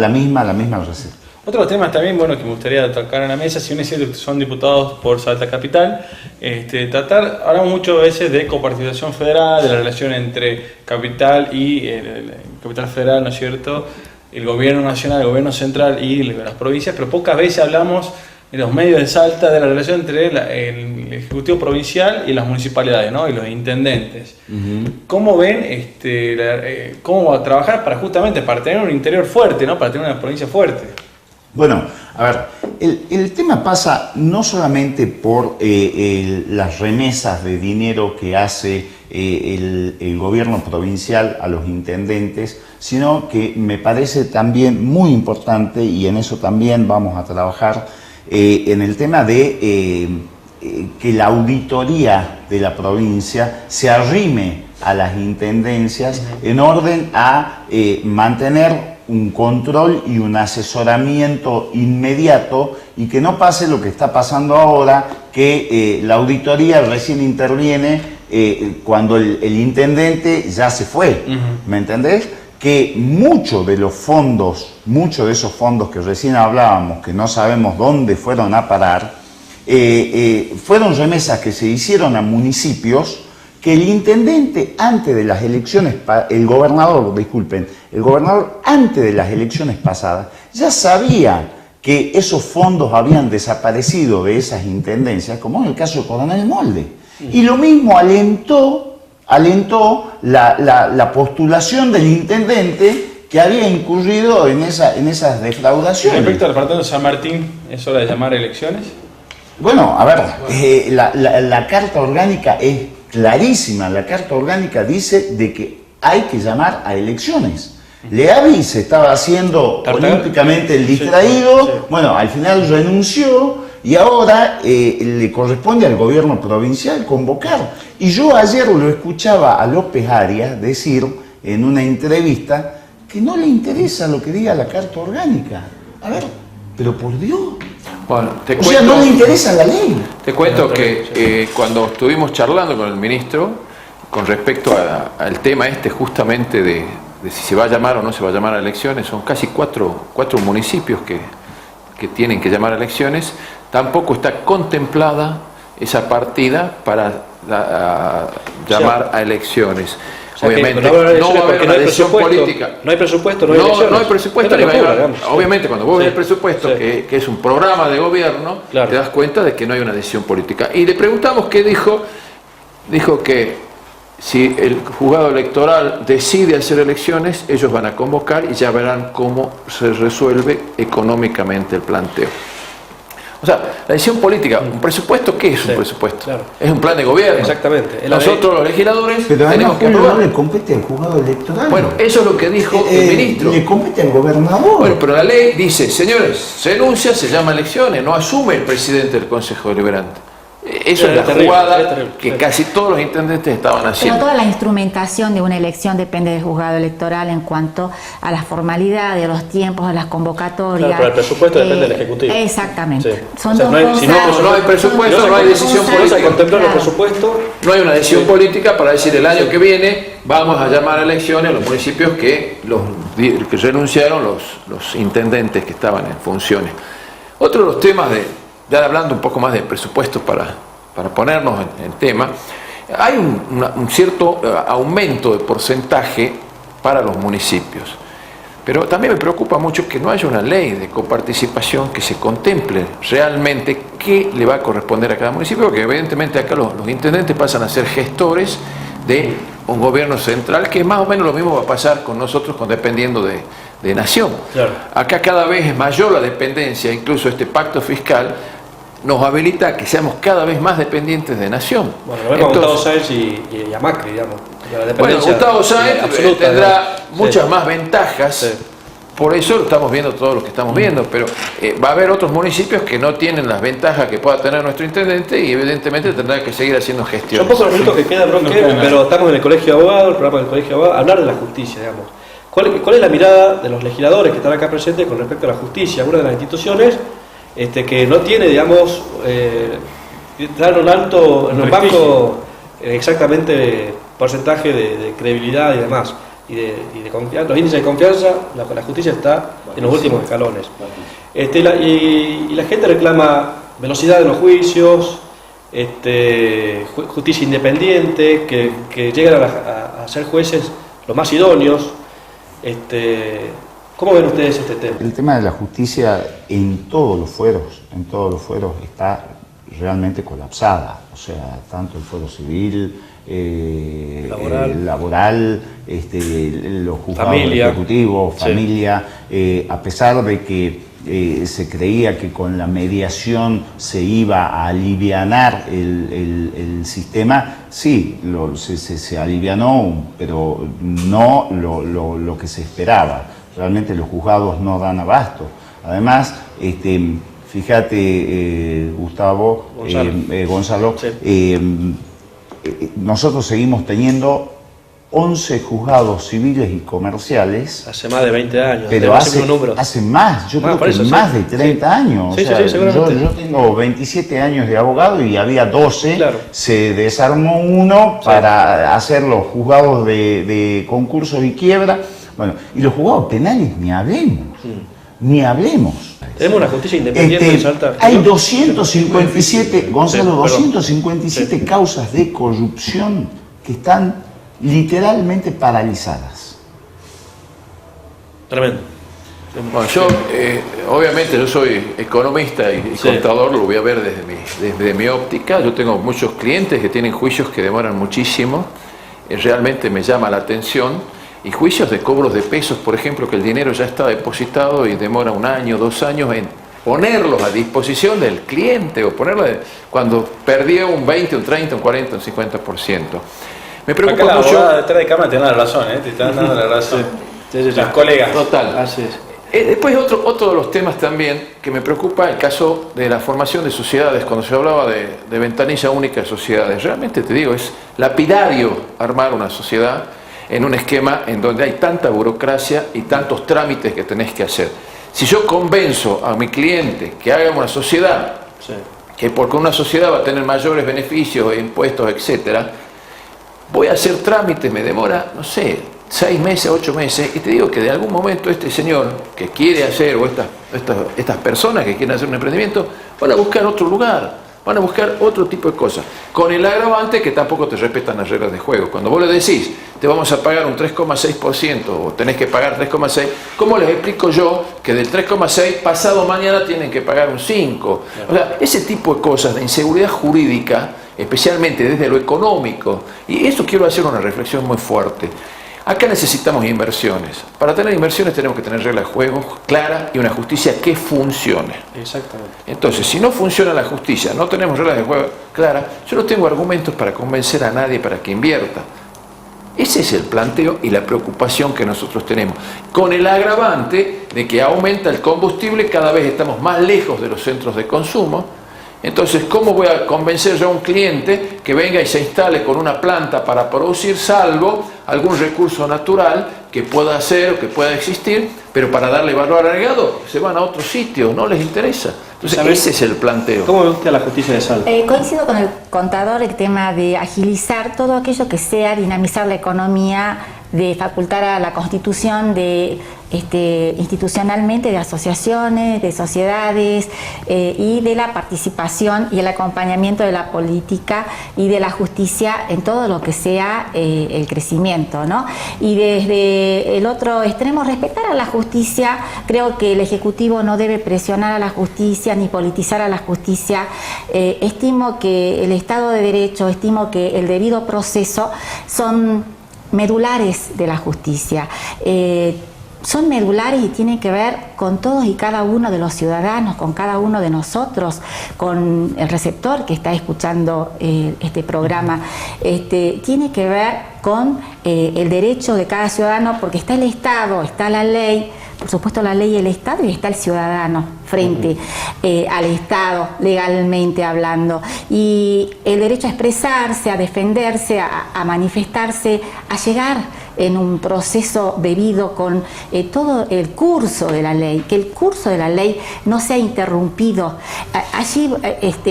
misma receta. Otros temas también, bueno, que me gustaría tocar en la mesa, si bien es cierto que son diputados por Salta Capital, hablamos muchas veces de coparticipación federal, de la relación entre capital y capital federal, ¿no es cierto?, el gobierno nacional, el gobierno central y las provincias, pero pocas veces hablamos en los medios de Salta de la relación entre el Ejecutivo Provincial y las municipalidades, ¿no?, y los intendentes. ¿Cómo ven cómo va a trabajar para tener un interior fuerte, ¿no?, para tener una provincia fuerte? Bueno, a ver, el tema pasa no solamente por las remesas de dinero que hace el gobierno provincial a los intendentes, sino que me parece también muy importante, y en eso también vamos a trabajar, en el tema de que la auditoría de la provincia se arrime a las intendencias en orden a mantener un control y un asesoramiento inmediato, y que no pase lo que está pasando ahora, que la auditoría recién interviene cuando el intendente ya se fue. ¿Me entendés? Que muchos de esos fondos que recién hablábamos, que no sabemos dónde fueron a parar, fueron remesas que se hicieron a municipios que el intendente antes de las elecciones, el gobernador antes de las elecciones pasadas ya sabía que esos fondos habían desaparecido de esas intendencias, como en el caso de Coronel Molde. Y lo mismo alentó la postulación del intendente que había incurrido en esas defraudaciones. Respecto al departamento de San Martín, ¿es hora de llamar a elecciones? Bueno, a ver, la Carta Orgánica es clarísima. La Carta Orgánica dice de que hay que llamar a elecciones. Leavi se estaba haciendo olímpicamente el distraído, bueno, al final renunció, y ahora le corresponde al gobierno provincial convocar. Y yo ayer lo escuchaba a López Arias decir en una entrevista que no le interesa lo que diga la Carta Orgánica. A ver, pero por Dios. Bueno, O sea, no le interesa la ley. Te cuento que cuando estuvimos charlando con el ministro con respecto al tema justamente de si se va a llamar o no se va a llamar a elecciones, son casi cuatro municipios que tienen que llamar a elecciones, tampoco está contemplada esa partida para llamar a elecciones. O sea, obviamente no va a haber una decisión política. No hay presupuesto, no hay elecciones. No hay presupuesto. Obviamente, cuando vos ves el presupuesto, Sí. que es un programa de gobierno, Claro. te das cuenta de que no hay una decisión política. Y le preguntamos qué dijo. Dijo que si el juzgado electoral decide hacer elecciones, ellos van a convocar y ya verán cómo se resuelve económicamente el planteo. O sea, la decisión política, un presupuesto, ¿qué es un presupuesto? Claro. Es un plan de gobierno. Exactamente. Nosotros los legisladores Pero tenemos que además, aprobar. no le compete al juzgado electoral. Bueno, eso es lo que dijo el ministro. Le compete al gobernador. Bueno, pero la ley dice, señores, se enuncia, se llama elecciones, no asume el presidente del Consejo Deliberante. Eso es la terrible, jugada terrible. que casi todos los intendentes estaban Pero haciendo. toda la instrumentación de una elección depende del juzgado electoral en cuanto a la formalidad, de los tiempos, de las convocatorias. Claro, pero el presupuesto depende del Ejecutivo. Exactamente. Sí. Son O sea, dos no hay- cosas. si no hay presupuesto, no hay decisión cosas- Vamos a contemplar el Claro. presupuesto. No hay una decisión política para decir el año que viene vamos a llamar a elecciones a los municipios que renunciaron los intendentes que estaban en funciones. Otro de los temas, ya hablando un poco más de presupuesto para ponernos en tema, hay un cierto aumento de porcentaje para los municipios. Pero también me preocupa mucho que no haya una ley de coparticipación que se contemple realmente qué le va a corresponder a cada municipio, porque evidentemente acá los intendentes pasan a ser gestores de un gobierno central, que más o menos lo mismo va a pasar con nosotros dependiendo de nación. Claro. Acá cada vez es mayor la dependencia, incluso este pacto fiscal nos habilita a que seamos cada vez más dependientes de nación. Bueno, lo vemos a Gustavo Sáenz y a Macri, digamos. La Bueno, dependencia Gustavo Sáenz absoluta, tendrá digamos. muchas Sí. más ventajas, Sí. por eso estamos viendo todo lo que estamos viendo, pero va a haber otros municipios que no tienen las ventajas que pueda tener nuestro intendente y evidentemente tendrá que seguir haciendo Son gestiones. pocos los minutos que quedan, Roque, pero estamos en el Colegio de Abogados, el programa del Colegio de Abogados, hablar de la justicia, digamos. ¿Cuál es la mirada de los legisladores que están acá presentes con respecto a la justicia? Una de las instituciones que no tiene, digamos, dar un alto, en un banco exactamente porcentaje de credibilidad y demás, y de confianza. Los índices de confianza, la justicia está en los últimos escalones. Y la gente reclama velocidad en los juicios, justicia independiente, que llegan a ser jueces los más idóneos. ¿Cómo ven ustedes este tema? El tema de la justicia en todos los fueros está realmente colapsada. O sea, tanto el fuero civil, laboral, los juzgados ejecutivos, familia, a pesar de que se creía que con la mediación se iba a alivianar el sistema, sí, se alivianó, pero no lo que se esperaba. Realmente los juzgados no dan abasto. Además, fíjate, Gustavo, Gonzalo, Sí. Nosotros seguimos teniendo 11 juzgados civiles y comerciales. Hace más de 20 años. Pero hace más, yo creo que eso, más sí. de 30 años. Sí, o sea, sí, seguramente. yo tengo 27 años de abogado y había 12. Claro. Se desarmó uno para hacer los juzgados de concursos y quiebra. Bueno, y los juzgados penales ni hablemos. Ni hablemos. Tenemos una justicia independiente en Salta. Hay 257, Gonzalo, Sí, perdón. 257 causas de corrupción que están literalmente paralizadas. Tremendo. Bueno, yo, obviamente, yo soy economista y Sí. contador, lo voy a ver desde mi óptica. Yo tengo muchos clientes que tienen juicios que demoran muchísimo. Realmente me llama la atención. Y juicios de cobros de pesos, por ejemplo, que el dinero ya está depositado y demora 1 año, 2 años en ponerlos a disposición del cliente o cuando perdió un 20, un 30, un 40, un 50%. Me preocupa Acá la mucho. abogada detrás de cámara tiene la razón, te están dando la razón. Sí. Las colegas. Total. Así es. Después otro de los temas también que me preocupa, el caso de la formación de sociedades, cuando se hablaba de ventanilla única de sociedades. Realmente te digo, es lapidario armar una sociedad en un esquema en donde hay tanta burocracia y tantos trámites que tenés que hacer. Si yo convenzo a mi cliente que haga una sociedad, sí, que porque una sociedad va a tener mayores beneficios, impuestos, etcétera, voy a hacer trámites, me demora, no sé, 6 meses, 8 meses, y te digo que de algún momento este señor que quiere hacer, o estas personas que quieren hacer un emprendimiento, van a buscar otro lugar, van a buscar otro tipo de cosas, con el agravante que tampoco te respetan las reglas de juego. Cuando vos le decís, te vamos a pagar un 3,6% o tenés que pagar 3,6%, ¿cómo les explico yo que del 3,6% pasado mañana tienen que pagar un 5%? O sea, ese tipo de cosas de inseguridad jurídica, especialmente desde lo económico, y eso quiero hacer una reflexión muy fuerte. Acá necesitamos inversiones. Para tener inversiones tenemos que tener reglas de juego claras y una justicia que funcione. Exactamente. Entonces, si no funciona la justicia, no tenemos reglas de juego claras, yo no tengo argumentos para convencer a nadie para que invierta. Ese es el planteo y la preocupación que nosotros tenemos. Con el agravante de que aumenta el combustible, cada vez estamos más lejos de los centros de consumo. Entonces, ¿cómo voy a convencer yo a un cliente que venga y se instale con una planta para producir, salvo algún recurso natural que pueda hacer o que pueda existir, pero para darle valor agregado se van a otro sitio, no les interesa? Entonces, ese es el planteo. ¿Cómo ve usted a la justicia de Salta? Coincido con el contador el tema de agilizar todo aquello que sea dinamizar la economía, de facultar a la Constitución de institucionalmente de asociaciones, de sociedades y de la participación y el acompañamiento de la política y de la justicia en todo lo que sea el crecimiento, ¿no? Y desde el otro extremo, respetar a la justicia. Creo que el Ejecutivo no debe presionar a la justicia ni politizar a la justicia. Estimo que el Estado de Derecho, estimo que el debido proceso son medulares de la justicia. Son medulares y tienen que ver con todos y cada uno de los ciudadanos, con cada uno de nosotros, con el receptor que está escuchando este programa. Tiene que ver con el derecho de cada ciudadano, porque está el Estado, está la ley, por supuesto la ley y el Estado, y está el ciudadano frente al Estado, legalmente hablando. Y el derecho a expresarse, a defenderse, a manifestarse, a llegar en un proceso debido con todo el curso de la ley, que el curso de la ley no sea interrumpido. Allí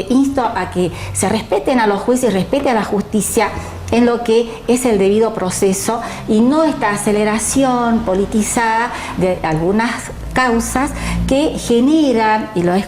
insto a que se respeten a los jueces y respete a la justicia en lo que es el debido proceso y no esta aceleración politizada de algunas causas que generan, y lo he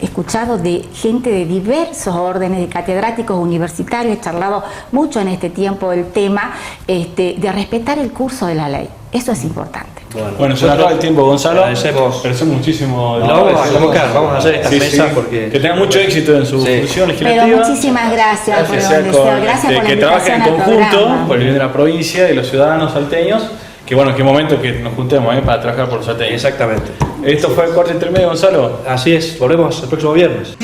escuchado de gente de diversos órdenes, de catedráticos universitarios, he charlado mucho en este tiempo del tema, de respetar el curso de la ley. Eso es importante. Bueno, se nos acaba el tiempo, Gonzalo. Agradecemos muchísimo. Vamos a convocar, vamos a hacer esta mesa porque... Que tenga mucho éxito en su función legislativa. Pero muchísimas gracias por el deseo. Gracias por la que trabajen en conjunto por el bien de la provincia y los ciudadanos salteños. Que bueno, qué momento que nos juntemos para trabajar por los salteños. Exactamente. Esto fue el corte intermedio, Gonzalo. Así es, volvemos el próximo viernes.